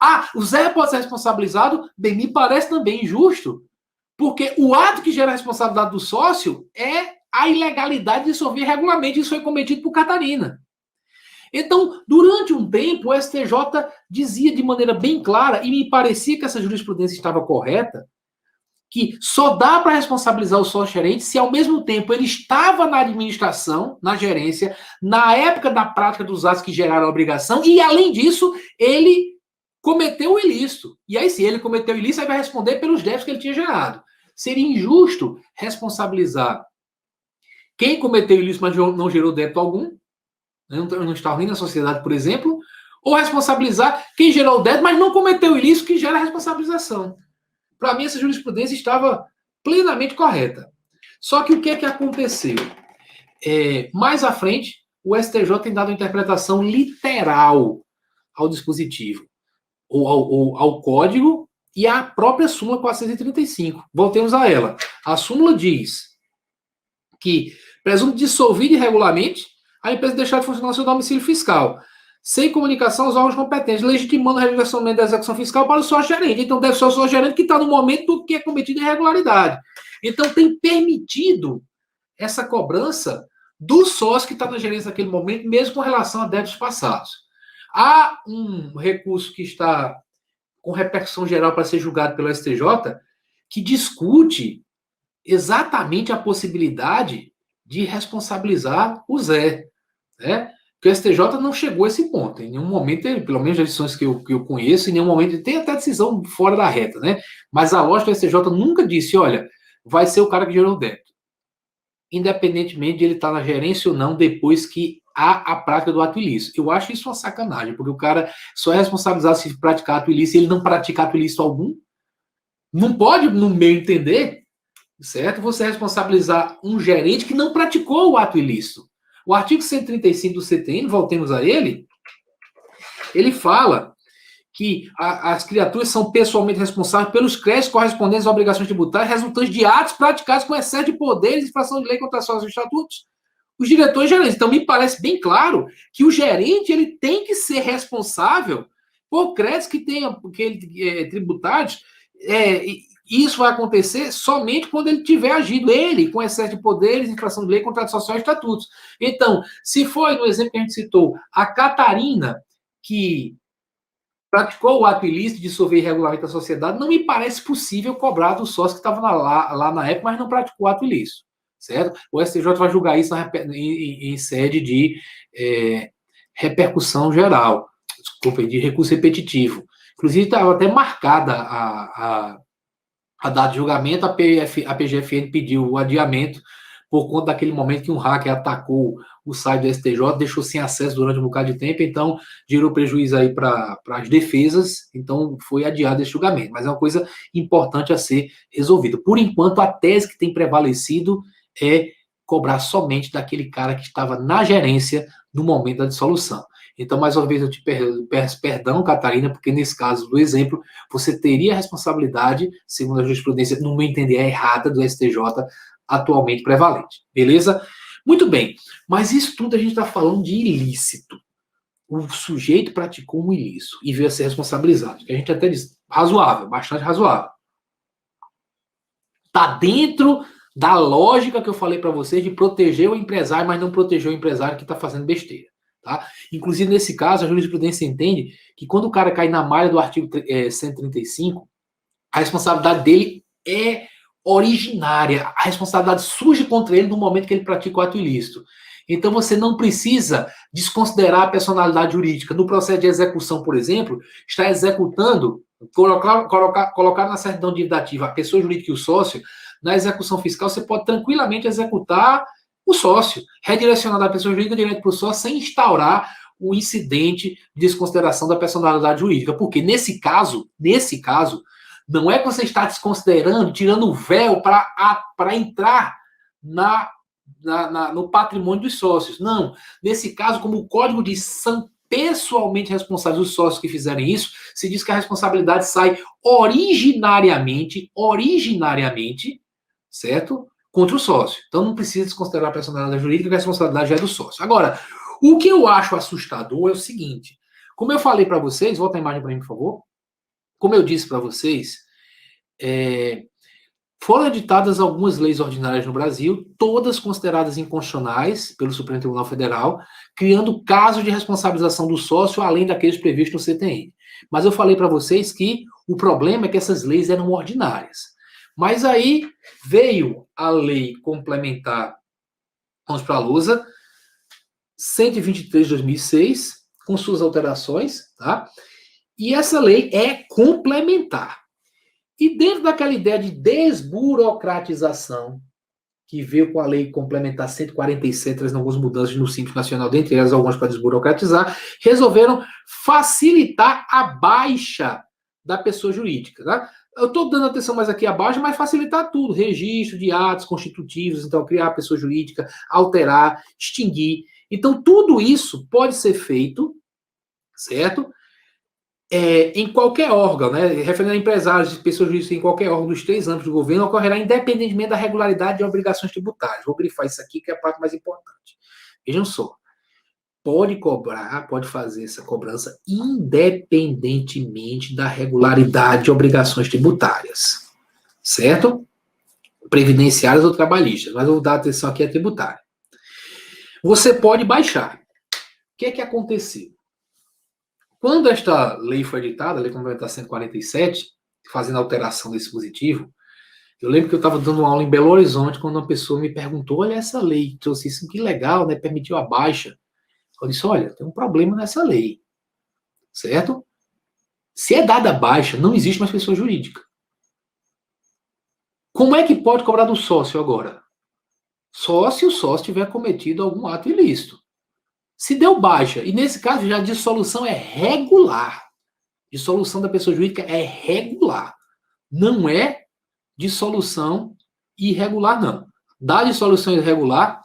Ah, o Zé pode ser responsabilizado? Bem, me parece também injusto, porque o ato que gera a responsabilidade do sócio é a ilegalidade de dissolver regularmente. Isso foi cometido por Catarina. Então, durante um tempo, o STJ dizia de maneira bem clara, e me parecia que essa jurisprudência estava correta, que só dá para responsabilizar o sócio-gerente se, ao mesmo tempo, ele estava na administração, na gerência, na época da prática dos atos que geraram a obrigação, e, além disso, ele cometeu o ilícito. E aí, se ele cometeu o ilícito, ele vai responder pelos débitos que ele tinha gerado. Seria injusto responsabilizar quem cometeu o ilícito, mas não gerou débito algum, não está ruim na sociedade, por exemplo, ou responsabilizar quem gerou o débito, mas não cometeu o ilícito, que gera a responsabilização. Para mim, essa jurisprudência estava plenamente correta. Só que o que é que aconteceu? Mais à frente, o STJ tem dado uma interpretação literal ao dispositivo, ou ao código e à própria súmula 435. Voltemos a ela. A súmula diz que presume dissolvido irregularmente a empresa deixar de funcionar no seu domicílio fiscal, sem comunicação aos órgãos competentes, legitimando o redirecionamento da execução fiscal para o sócio-gerente. Então, deve ser o sócio-gerente que está no momento do que é cometido irregularidade. Então, tem permitido essa cobrança do sócio que está na gerência naquele momento, mesmo com relação a débitos passados. Há um recurso que está com repercussão geral para ser julgado pelo STJ, que discute exatamente a possibilidade de responsabilizar o Zé, né? Porque o STJ não chegou a esse ponto. Em nenhum momento, pelo menos as decisões que eu conheço, em nenhum momento, tem até decisão fora da reta, né? Mas a lógica do STJ nunca disse, olha, vai ser o cara que gerou o débito. Independentemente de ele estar na gerência ou não, depois que há a prática do ato ilícito. Eu acho isso uma sacanagem, porque o cara só é responsabilizado se praticar ato ilícito e ele não pratica ato ilícito algum. Não pode, no meu entender, certo? Você responsabilizar um gerente que não praticou o ato ilícito. O artigo 135 do CTN, voltemos a ele, ele fala que as criaturas são pessoalmente responsáveis pelos créditos correspondentes às obrigações tributárias resultantes de atos praticados com excesso de poderes e infração de lei contra os estatutos. Os diretores gerentes. Então, me parece bem claro que o gerente ele tem que ser responsável por créditos que tenham tributários. Isso vai acontecer somente quando ele tiver agido, ele, com excesso de poderes, infração de lei, contrato social e estatutos. Então, se foi, no exemplo que a gente citou, a Catarina, que praticou o ato ilícito de dissolver irregularmente a sociedade, não me parece possível cobrar do sócio que estava lá na época, mas não praticou o ato ilícito, certo? O STJ vai julgar isso em sede de repercussão geral, desculpa, de recurso repetitivo. Inclusive, estava até marcada a data de julgamento, a PGFN pediu o adiamento por conta daquele momento que um hacker atacou o site do STJ, deixou sem acesso durante um bocado de tempo, então gerou prejuízo aí para as defesas, então foi adiado esse julgamento. Mas é uma coisa importante a ser resolvida. Por enquanto, a tese que tem prevalecido é cobrar somente daquele cara que estava na gerência no momento da dissolução. Então, mais uma vez, eu te peço perdão, Catarina, porque nesse caso do exemplo, você teria a responsabilidade, segundo a jurisprudência, no meu entender, errada do STJ, atualmente prevalente. Beleza? Muito bem. Mas isso tudo a gente está falando de ilícito. O sujeito praticou um ilícito e veio a ser responsabilizado. Que a gente até diz razoável, bastante razoável. Está dentro da lógica que eu falei para vocês de proteger o empresário, mas não proteger o empresário que está fazendo besteira. Tá? Inclusive, nesse caso, a jurisprudência entende que quando o cara cai na malha do artigo 135, a responsabilidade dele é originária. A responsabilidade surge contra ele no momento que ele pratica o ato ilícito. Então, você não precisa desconsiderar a personalidade jurídica. No processo de execução, por exemplo, está executando, colocar na certidão de dívida ativa a pessoa jurídica e o sócio, na execução fiscal, você pode tranquilamente executar o sócio, redirecionar da pessoa jurídica direto para o sócio sem instaurar o incidente de desconsideração da personalidade jurídica. Porque nesse caso, não é que você está desconsiderando, tirando o véu para entrar no patrimônio dos sócios. Não. Nesse caso, como o código diz, são pessoalmente responsáveis os sócios que fizerem isso, se diz que a responsabilidade sai originariamente, certo? Contra o sócio. Então não precisa desconsiderar a personalidade jurídica, que a responsabilidade já é do sócio. Agora, o que eu acho assustador é o seguinte, como eu falei para vocês, volta a imagem para mim, por favor. como eu disse para vocês, foram editadas algumas leis ordinárias no Brasil, todas consideradas inconstitucionais pelo Supremo Tribunal Federal, criando casos de responsabilização do sócio, além daqueles previstos no CTN. Mas eu falei para vocês que o problema é que essas leis eram ordinárias. Mas aí veio a lei complementar, vamos para a Lusa, 123 de 2006, com suas alterações, tá? E essa lei é complementar. E dentro daquela ideia de desburocratização, que veio com a lei complementar 147, trazendo algumas mudanças no Simples Nacional, dentre elas algumas para desburocratizar, resolveram facilitar a baixa da pessoa jurídica. Tá? Eu estou dando atenção mais aqui abaixo, mas facilitar tudo, registro de atos constitutivos, então criar a pessoa jurídica, alterar, extinguir. Então tudo isso pode ser feito, certo? Em qualquer órgão, né, referindo a empresários e pessoas jurídicas em qualquer órgão dos 3 âmbitos do governo, ocorrerá independentemente da regularidade de obrigações tributárias. Vou grifar isso aqui, que é a parte mais importante. Vejam só. Pode cobrar, pode fazer essa cobrança independentemente da regularidade de obrigações tributárias. Certo? Previdenciárias ou trabalhistas. Mas eu vou dar atenção aqui à tributária. Você pode baixar. O que é que aconteceu? Quando esta lei foi editada, a Lei Complementar 147, fazendo alteração desse dispositivo, eu lembro que eu estava dando uma aula em Belo Horizonte quando uma pessoa me perguntou, olha essa lei, trouxe isso, que legal, né? Permitiu a baixa. Eu disse, olha, tem um problema nessa lei, certo? Se é dada a baixa, não existe mais pessoa jurídica. Como é que pode cobrar do sócio agora? Só se o sócio tiver cometido algum ato ilícito. Se deu baixa, e nesse caso já a dissolução é regular. Dissolução da pessoa jurídica é regular. Não é dissolução irregular, não. Da dissolução irregular,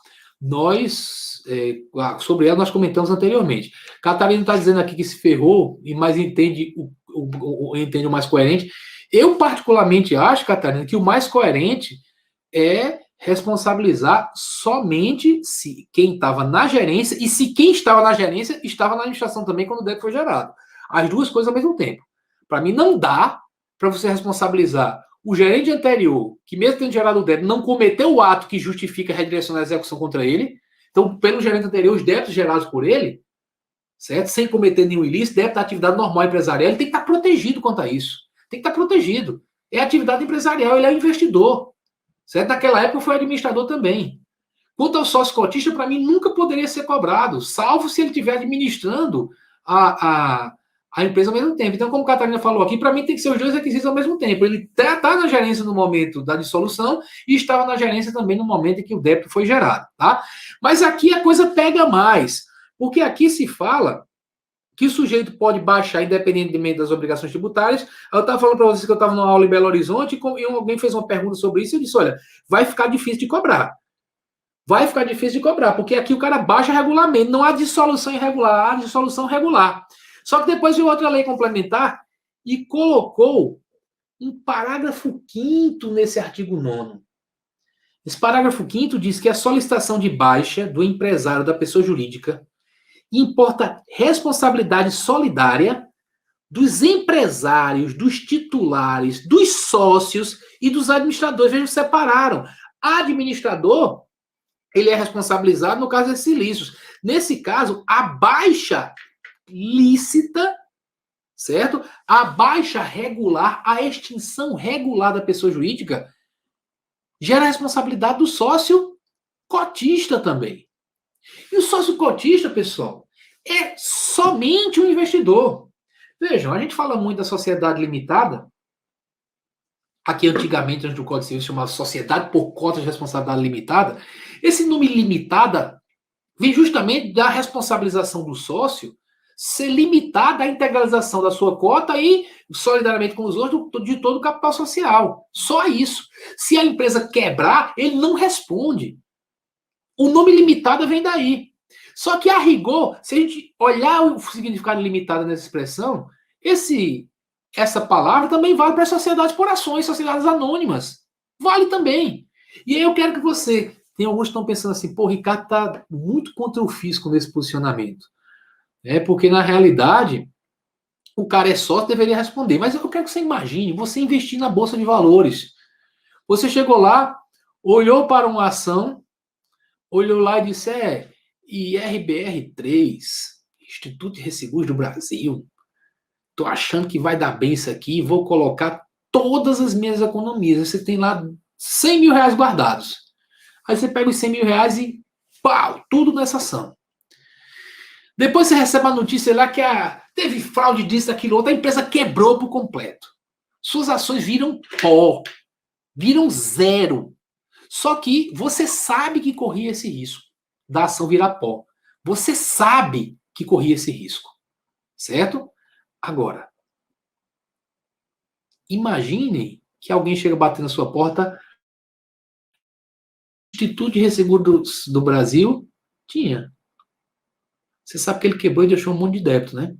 sobre ela nós comentamos anteriormente. Catarina está dizendo aqui que se ferrou, mas entende entende o mais coerente. Eu particularmente acho, Catarina, que o mais coerente é responsabilizar somente se quem estava na gerência e se quem estava na gerência estava na administração também quando o débito foi gerado. As duas coisas ao mesmo tempo. Para mim, não dá para você responsabilizar o gerente anterior, que mesmo tendo gerado o débito, não cometeu o ato que justifica redirecionar a execução contra ele. Então, pelo gerente anterior, os débitos gerados por ele, certo? Sem cometer nenhum ilícito, débito da atividade normal empresarial, ele tem que estar protegido quanto a isso. Tem que estar protegido. É atividade empresarial, ele é um investidor. Certo? Naquela época foi administrador também. Quanto ao sócio cotista, para mim, nunca poderia ser cobrado, salvo se ele estiver administrando a empresa ao mesmo tempo. Então, como a Catarina falou aqui, para mim tem que ser os dois requisitos ao mesmo tempo. Ele está na gerência no momento da dissolução e estava na gerência também no momento em que o débito foi gerado. Tá? Mas aqui a coisa pega mais, porque aqui se fala que o sujeito pode baixar independentemente das obrigações tributárias. Eu estava falando para vocês que eu estava numa aula em Belo Horizonte e alguém fez uma pergunta sobre isso e eu disse, olha, vai ficar difícil de cobrar. Vai ficar difícil de cobrar, porque aqui o cara baixa regularmente, não há dissolução irregular, há dissolução regular. Só que depois veio outra lei complementar e colocou um parágrafo 5º nesse artigo 9º. Esse parágrafo 5º diz que a solicitação de baixa do empresário da pessoa jurídica importa responsabilidade solidária dos empresários, dos titulares, dos sócios e dos administradores. Vejam, separaram. Administrador, ele é responsabilizado no caso desses ilícitos. Nesse caso, a baixa lícita, certo? A baixa regular, a extinção regular da pessoa jurídica gera a responsabilidade do sócio cotista também. E o sócio cotista, pessoal, é somente um investidor. Vejam, a gente fala muito da sociedade limitada. Aqui, antigamente, antes do Código Civil, se chamava Sociedade por Cotas de Responsabilidade Limitada. Esse nome limitada vem justamente da responsabilização do sócio ser limitada à integralização da sua cota e, solidariamente com os outros, de todo o capital social. Só isso. Se a empresa quebrar, ele não responde. O nome limitada vem daí. Só que, a rigor, se a gente olhar o significado limitado nessa expressão, essa palavra também vale para sociedades por ações, sociedades anônimas. Vale também. E aí eu quero que você... Tem alguns que estão pensando assim, pô, o Ricardo está muito contra o fisco nesse posicionamento. Porque, na realidade, o cara é sócio, deveria responder. Mas eu quero que você imagine, você investir na Bolsa de Valores. Você chegou lá, olhou para uma ação, olhou lá e disse, IRBR3, Instituto de Resseguros do Brasil, tô achando que vai dar bem isso aqui, vou colocar todas as minhas economias. Você tem lá 100 mil reais guardados. Aí você pega os 100 mil reais e pau, tudo nessa ação. Depois você recebe a notícia lá que teve fraude disso, daquilo outro, a empresa quebrou por completo. Suas ações viram pó, viram zero. Só que você sabe que corria esse risco da ação virar pó. Você sabe que corria esse risco, certo? Agora, imaginem que alguém chega batendo na sua porta. O Instituto de Resseguros do Brasil tinha. Você sabe que ele quebrou e deixou um monte de débito, né?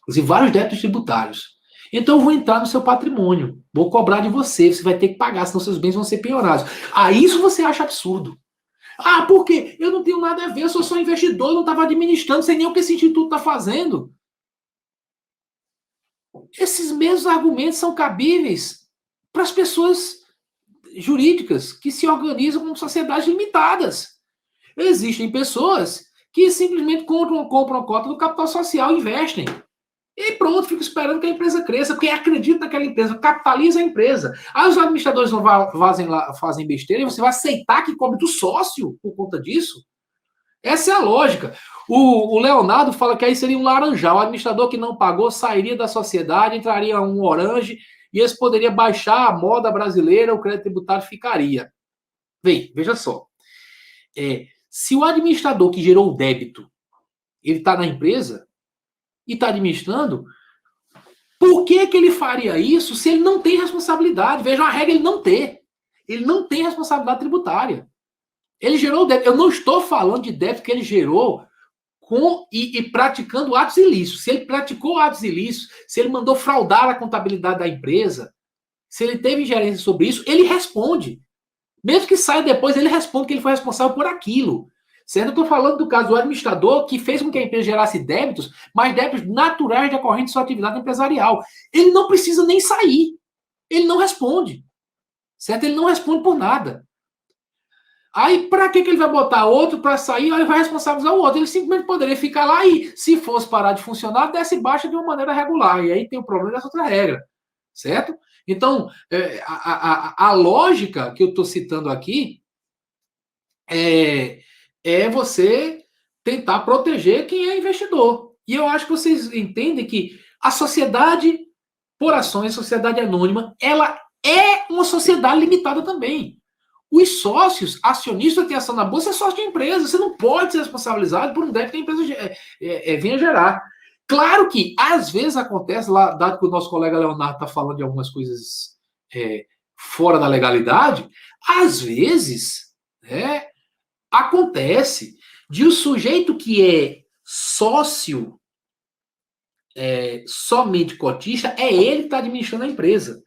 Inclusive vários débitos tributários. Então eu vou entrar no seu patrimônio, vou cobrar de você, você vai ter que pagar, senão seus bens vão ser penhorados. Isso você acha absurdo. Por quê? Eu não tenho nada a ver, eu sou só investidor, não estava administrando, sei nem o que esse instituto está fazendo. Esses mesmos argumentos são cabíveis para as pessoas jurídicas que se organizam como sociedades limitadas. Existem pessoas que simplesmente compram a cota do capital social e investem. E pronto, fica esperando que a empresa cresça, porque acredita naquela empresa, capitaliza a empresa. Aí os administradores não fazem besteira e você vai aceitar que cobre do sócio por conta disso? Essa é a lógica. O Leonardo fala que aí seria um laranjal. O administrador que não pagou sairia da sociedade, entraria um orange e eles poderiam baixar a moda brasileira, o crédito tributário ficaria. Veja só. Se o administrador que gerou o débito, ele está na empresa e está administrando, por que ele faria isso se ele não tem responsabilidade? Veja a regra, ele não tem. Ele não tem responsabilidade tributária. Ele gerou o débito. Eu não estou falando de débito que ele gerou e praticando atos ilícitos. Se ele praticou atos ilícitos, se ele mandou fraudar a contabilidade da empresa, se ele teve ingerência sobre isso, ele responde. Mesmo que saia depois, ele responde que ele foi responsável por aquilo. Certo? Eu estou falando do caso do administrador que fez com que a empresa gerasse débitos, mas débitos naturais decorrentes de sua atividade empresarial. Ele não precisa nem sair. Ele não responde. Certo? Ele não responde por nada. Aí, para que ele vai botar outro para sair? Aí vai responsabilizar o outro. Ele simplesmente poderia ficar lá e, se fosse parar de funcionar, desse baixa de uma maneira regular. E aí tem o problema dessa outra regra. Certo? Então, a lógica que eu estou citando aqui é você tentar proteger quem é investidor. E eu acho que vocês entendem que a sociedade por ações, a sociedade anônima, ela é uma sociedade limitada também. Os sócios, acionistas que têm ação na bolsa, é sócio de empresa. Você não pode ser responsabilizado por um débito que a empresa venha gerar. Claro que, às vezes, acontece, lá, dado que o nosso colega Leonardo está falando de algumas coisas fora da legalidade, às vezes, acontece de o sujeito que é sócio, somente cotista, é ele que está administrando a empresa.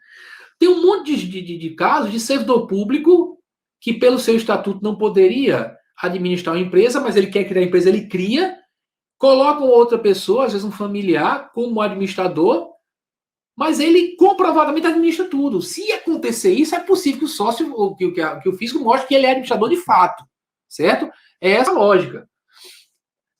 Tem um monte de casos de servidor público que, pelo seu estatuto, não poderia administrar uma empresa, mas ele quer criar a empresa, ele cria, coloca outra pessoa, às vezes um familiar, como administrador, mas ele comprovadamente administra tudo. Se acontecer isso, é possível que o sócio, que o físico mostre que ele é administrador de fato, certo? É essa a lógica.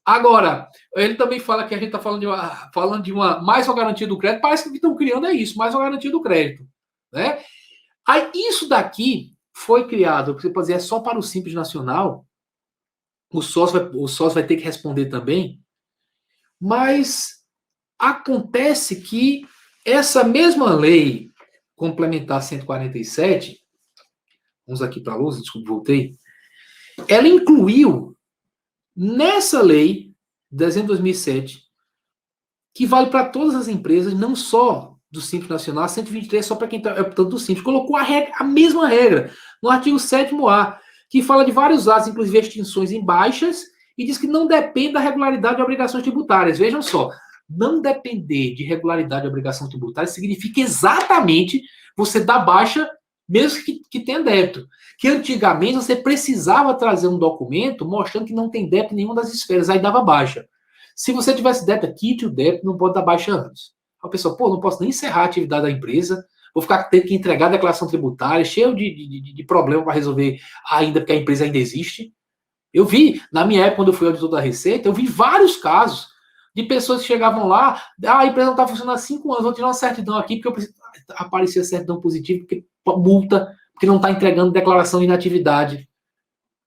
Agora, ele também fala que a gente está falando de uma mais uma garantia do crédito, parece que o que estão criando é isso, mais uma garantia do crédito, né? Aí, isso daqui foi criado, você pode dizer, é só para o Simples Nacional, o sócio vai ter que responder também, mas acontece que essa mesma lei complementar 147, vamos aqui para a luz, desculpa, voltei, ela incluiu nessa lei, dezembro de 2007, que vale para todas as empresas, não só do Simples Nacional, 123 só para quem é optando do Simples, colocou a mesma regra, no artigo 7º-A, que fala de vários atos, inclusive extinções em baixas, e diz que não depende da regularidade de obrigações tributárias. Vejam só, não depender de regularidade de obrigação tributária significa exatamente você dar baixa, mesmo que tenha débito. Que antigamente você precisava trazer um documento mostrando que não tem débito em nenhuma das esferas, aí dava baixa. Se você tivesse débito, quite o débito, não pode dar baixa antes. A pessoa, pô, não posso nem encerrar a atividade da empresa, vou ficar tendo que entregar a declaração tributária, cheio de problema para resolver ainda, porque a empresa ainda existe. Eu vi, na minha época, quando eu fui auditor da Receita, eu vi vários casos de pessoas que chegavam lá, a empresa não está funcionando há 5 anos, vou tirar uma certidão aqui, porque eu preciso. Aparecia certidão positiva, porque multa, porque não está entregando declaração de inatividade.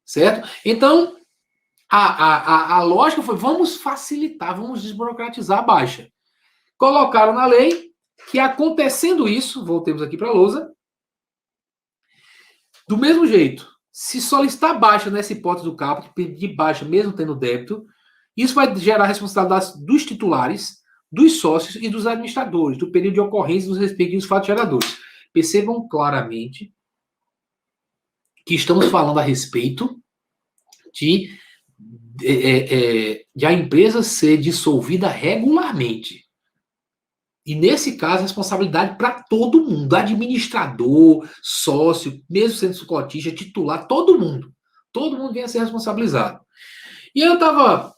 Certo? Então, a lógica foi, vamos facilitar, vamos desburocratizar a baixa. Colocaram na lei que, acontecendo isso, voltemos aqui para a lousa, do mesmo jeito, se solicitar baixa nessa hipótese do caput, pedir baixa mesmo tendo débito, isso vai gerar responsabilidade dos titulares, dos sócios e dos administradores, do período de ocorrência dos respectivos fatos geradores. Percebam claramente que estamos falando a respeito de a empresa ser dissolvida regularmente. E, nesse caso, responsabilidade para todo mundo, administrador, sócio, mesmo sendo cotista, titular, todo mundo. Todo mundo vem a ser responsabilizado. E eu estava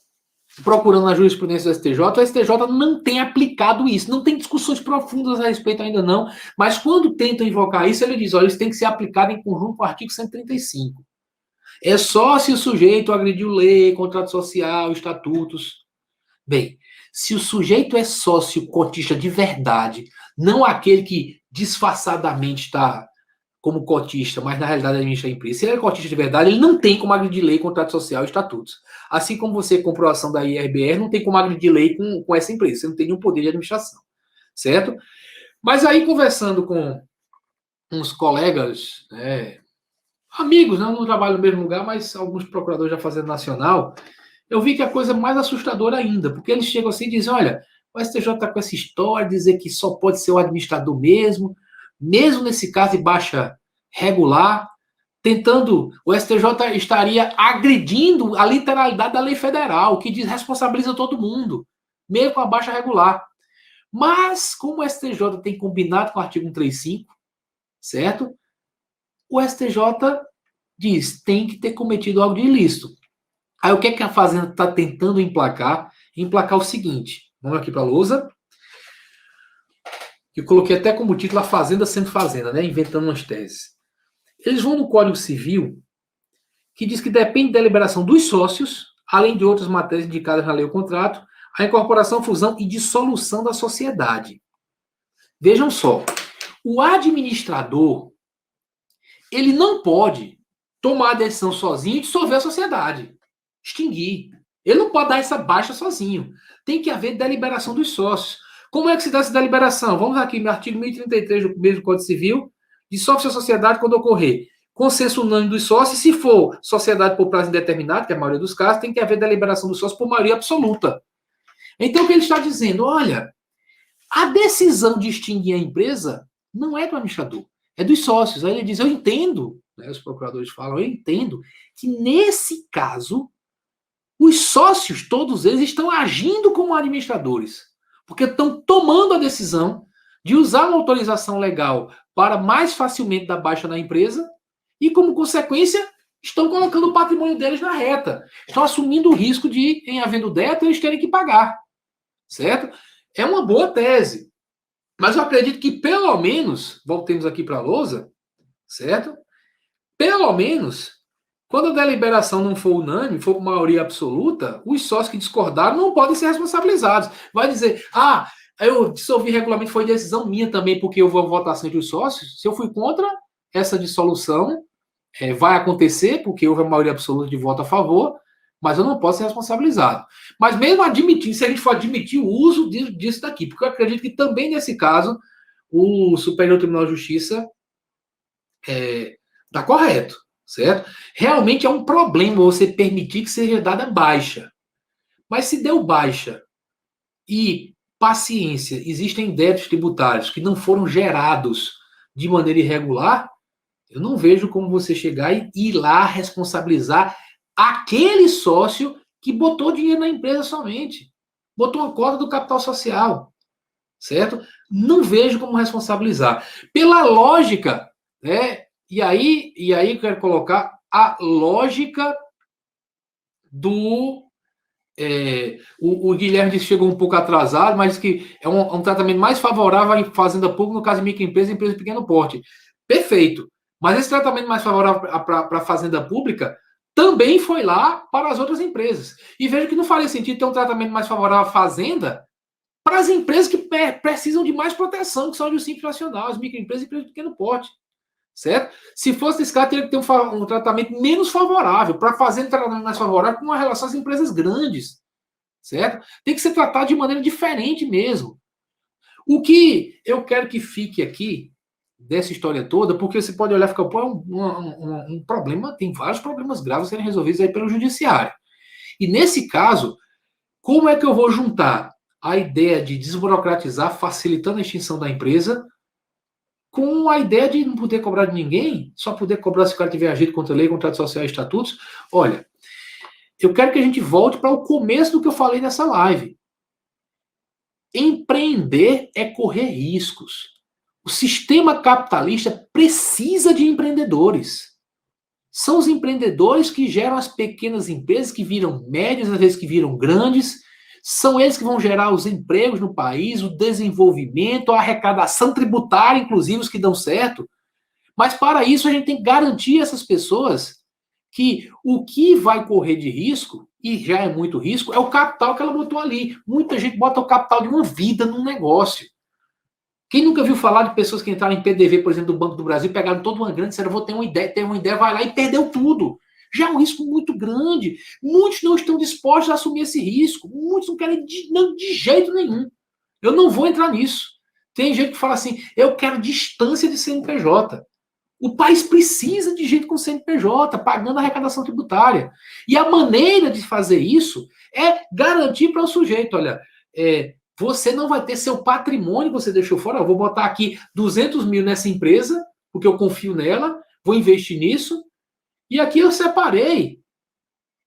procurando na jurisprudência do STJ, o STJ não tem aplicado isso, não tem discussões profundas a respeito ainda não, mas quando tentam invocar isso, ele diz, olha, isso tem que ser aplicado em conjunto com o artigo 135. É só se o sujeito agrediu lei, contrato social, estatutos. Bem, se o sujeito é sócio cotista de verdade, não aquele que disfarçadamente está como cotista, mas na realidade administra a empresa. Se ele é cotista de verdade, ele não tem como agredir lei, contrato social e estatutos. Assim como você comprou a ação da IRBR, não tem como agredir lei com essa empresa. Você não tem nenhum poder de administração. Certo? Mas aí, conversando com uns colegas, amigos, não trabalho no mesmo lugar, mas alguns procuradores da Fazenda Nacional, eu vi que a coisa é mais assustadora ainda, porque eles chegam assim e dizem, olha, o STJ está com essa história de dizer que só pode ser o administrador mesmo nesse caso de baixa regular, o STJ estaria agredindo a literalidade da lei federal, que diz responsabiliza todo mundo, mesmo com a baixa regular. Mas, como o STJ tem combinado com o artigo 135, certo? O STJ diz, tem que ter cometido algo de ilícito. Aí o que a Fazenda está tentando emplacar? Emplacar o seguinte, vamos aqui para a lousa. Eu coloquei até como título a Fazenda sendo Fazenda, né? Inventando umas teses. Eles vão no Código Civil, que diz que depende da deliberação dos sócios, além de outras matérias indicadas na lei ou contrato, a incorporação, fusão e dissolução da sociedade. Vejam só, o administrador, ele não pode tomar a decisão sozinho e dissolver a sociedade, extinguir. Ele não pode dar essa baixa sozinho. Tem que haver deliberação dos sócios. Como é que se dá essa deliberação? Vamos aqui no artigo 1033 do mesmo Código Civil, dissolve-se a sociedade quando ocorrer consenso unânime dos sócios. Se for sociedade por prazo indeterminado, que é a maioria dos casos, tem que haver deliberação dos sócios por maioria absoluta. Então, o que ele está dizendo? Olha, a decisão de extinguir a empresa não é do administrador, é dos sócios. Aí ele diz, eu entendo, né, os procuradores falam, eu entendo que nesse caso, os sócios, todos eles, estão agindo como administradores, porque estão tomando a decisão de usar uma autorização legal para mais facilmente dar baixa na empresa e, como consequência, estão colocando o patrimônio deles na reta. Estão assumindo o risco de, em havendo débito, eles terem que pagar. Certo? É uma boa tese. Mas eu acredito que, pelo menos, voltemos aqui para a lousa, certo? Pelo menos, quando a deliberação não for unânime, for por maioria absoluta, os sócios que discordaram não podem ser responsabilizados. Vai dizer, eu dissolvi regulamento, foi decisão minha também, porque eu vou votar entre os sócios. Se eu fui contra essa dissolução, vai acontecer, porque houve a maioria absoluta de voto a favor, mas eu não posso ser responsabilizado. Mas mesmo admitindo, se a gente for admitir o uso disso daqui, porque eu acredito que também nesse caso, o Superior Tribunal de Justiça está correto. Certo? Realmente é um problema você permitir que seja dada baixa. Mas se deu baixa e, paciência, existem débitos tributários que não foram gerados de maneira irregular, eu não vejo como você chegar e ir lá responsabilizar aquele sócio que botou dinheiro na empresa somente. Botou uma cota do capital social. Certo? Não vejo como responsabilizar. Pela lógica, né? E aí eu quero colocar a lógica o Guilherme disse que chegou um pouco atrasado, mas que é um tratamento mais favorável à fazenda pública, no caso de microempresa e empresa de pequeno porte. Perfeito. Mas esse tratamento mais favorável para a fazenda pública também foi lá para as outras empresas. E veja que não faria sentido ter um tratamento mais favorável à fazenda para as empresas que precisam de mais proteção, que são o Simples Nacional, as microempresas e empresas de pequeno porte. Certo? Se fosse desse caso, teria que ter um tratamento menos favorável, para fazer um tratamento mais favorável com uma relação às empresas grandes. Certo? Tem que ser tratado de maneira diferente mesmo. O que eu quero que fique aqui dessa história toda, porque você pode olhar e ficar, pô, um problema, tem vários problemas graves serem resolvidos aí pelo judiciário. E nesse caso, como é que eu vou juntar a ideia de desburocratizar, facilitando a extinção da empresa, com a ideia de não poder cobrar de ninguém, só poder cobrar se o cara tiver agido contra a lei, contrato social e estatutos? Olha, eu quero que a gente volte para o começo do que eu falei nessa live. Empreender é correr riscos. O sistema capitalista precisa de empreendedores. São os empreendedores que geram as pequenas empresas, que viram médias, às vezes que viram grandes. São eles que vão gerar os empregos no país, o desenvolvimento, a arrecadação tributária, inclusive os que dão certo. Mas para isso a gente tem que garantir a essas pessoas que o que vai correr de risco, e já é muito risco, é o capital que ela botou ali. Muita gente bota o capital de uma vida num negócio. Quem nunca viu falar de pessoas que entraram em PDV, por exemplo, do Banco do Brasil, pegaram toda uma grana, disseram, vou ter uma ideia, vai lá e perdeu tudo. Já é um risco muito grande. Muitos não estão dispostos a assumir esse risco. Muitos não querem de jeito nenhum. Eu não vou entrar nisso. Tem gente que fala assim, eu quero distância de CNPJ. O país precisa de gente com CNPJ, pagando a arrecadação tributária. E a maneira de fazer isso é garantir para o sujeito, olha, você não vai ter seu patrimônio que você deixou fora. Eu vou botar aqui 200 mil nessa empresa, porque eu confio nela, vou investir nisso. E aqui eu separei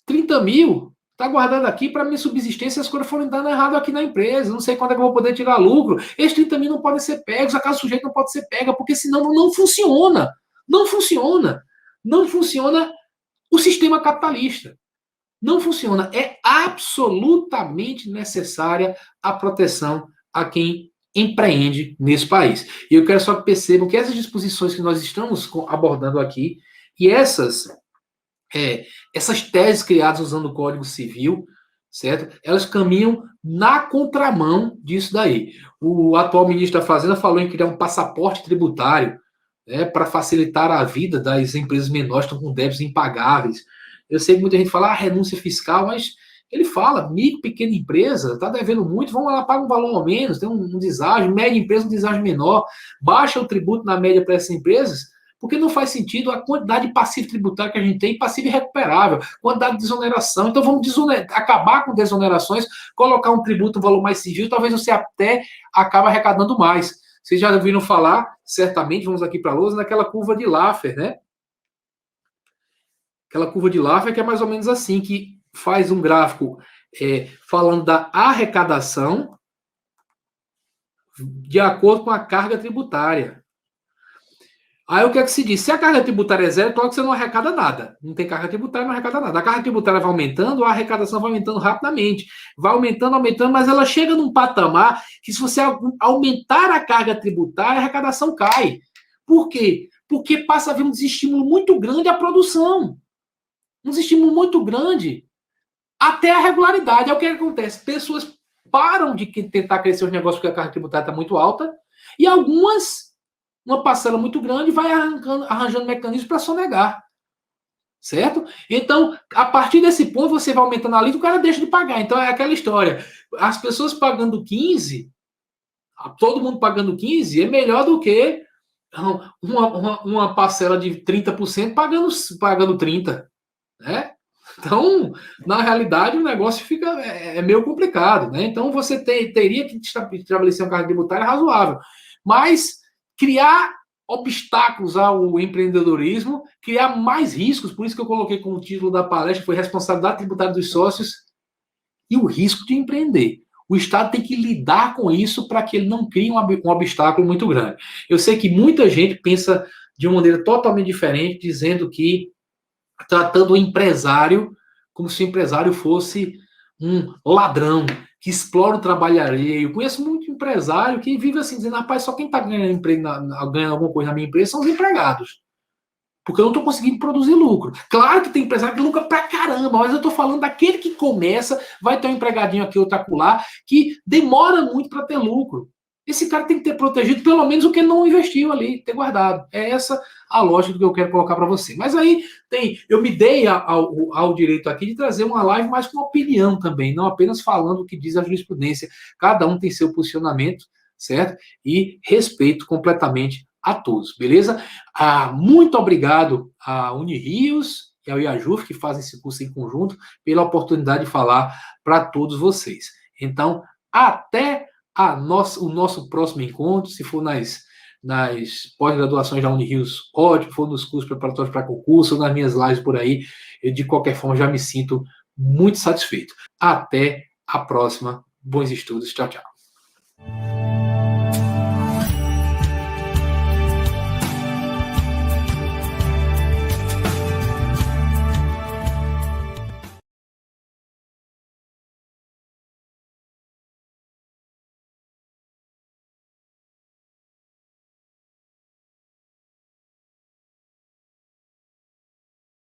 30 mil, está guardado aqui para minha subsistência, as coisas forem dando errado aqui na empresa. Não sei quando é que eu vou poder tirar lucro. Esses 30 mil não podem ser pegos, a casa do sujeito não pode ser pega, porque senão não funciona. Não funciona. Não funciona o sistema capitalista. Não funciona. É absolutamente necessária a proteção a quem empreende nesse país. E eu quero só que percebam que essas disposições que nós estamos abordando aqui e essas teses criadas usando o Código Civil, certo? Elas caminham na contramão disso daí. O atual ministro da Fazenda falou em criar um passaporte tributário, para facilitar a vida das empresas menores que estão com débitos impagáveis. Eu sei que muita gente fala renúncia fiscal, mas ele fala, micro, pequena empresa, está devendo muito, vamos lá, paga um valor ao menos, tem um deságio, média empresa, um deságio menor, baixa o tributo na média para essas empresas, porque não faz sentido a quantidade de passivo tributário que a gente tem, passivo irrecuperável, quantidade de desoneração. Então vamos acabar com desonerações, colocar um tributo, um valor mais civil, talvez você até acabe arrecadando mais. Vocês já ouviram falar, certamente, vamos aqui para a lousa, naquela curva de Laffer, né? Aquela curva de Laffer que é mais ou menos assim, que faz um gráfico falando da arrecadação de acordo com a carga tributária. Aí o que é que se diz? Se a carga tributária é zero, claro que você não arrecada nada. Não tem carga tributária, não arrecada nada. A carga tributária vai aumentando, a arrecadação vai aumentando rapidamente. Vai aumentando, mas ela chega num patamar que se você aumentar a carga tributária, a arrecadação cai. Por quê? Porque passa a haver um desestímulo muito grande à produção. Um desestímulo muito grande até a regularidade. É o que acontece. Pessoas param de tentar crescer os negócios porque a carga tributária está muito alta e uma parcela muito grande, vai arranjando mecanismos para sonegar. Certo? Então, a partir desse ponto, você vai aumentando a lista, o cara deixa de pagar. Então, é aquela história. As pessoas pagando 15, todo mundo pagando 15, é melhor do que uma parcela de 30% pagando 30%. Né? Então, na realidade, o negócio fica meio complicado. Né? Então, você teria que estabelecer uma carga tributária razoável. Mas criar obstáculos ao empreendedorismo, criar mais riscos, por isso que eu coloquei como título da palestra, foi responsabilidade tributária dos sócios e o risco de empreender. O Estado tem que lidar com isso para que ele não crie um obstáculo muito grande. Eu sei que muita gente pensa de uma maneira totalmente diferente, dizendo que tratando o empresário como se o empresário fosse um ladrão que explora o trabalho alheio. Conheço muito empresário que vive assim, dizendo, rapaz, só quem está ganhando emprego, ganhando alguma coisa na minha empresa são os empregados. Porque eu não estou conseguindo produzir lucro. Claro que tem empresário que lucra pra caramba, mas eu estou falando daquele que começa, vai ter um empregadinho aqui, outro acolá, que demora muito para ter lucro. Esse cara tem que ter protegido pelo menos o que ele não investiu ali, ter guardado. É essa a lógica que eu quero colocar para você. Mas aí eu me dei ao direito aqui de trazer uma live mais com opinião também, não apenas falando o que diz a jurisprudência. Cada um tem seu posicionamento, certo? E respeito completamente a todos, beleza? Muito obrigado a Unirios e ao IAJUF, que fazem esse curso em conjunto, pela oportunidade de falar para todos vocês. Então, até o nosso próximo encontro, se for nas pós-graduações da Unirios, ótimo, for nos cursos preparatórios para concurso, ou nas minhas lives por aí, eu, de qualquer forma, já me sinto muito satisfeito. Até a próxima. Bons estudos. Tchau, tchau.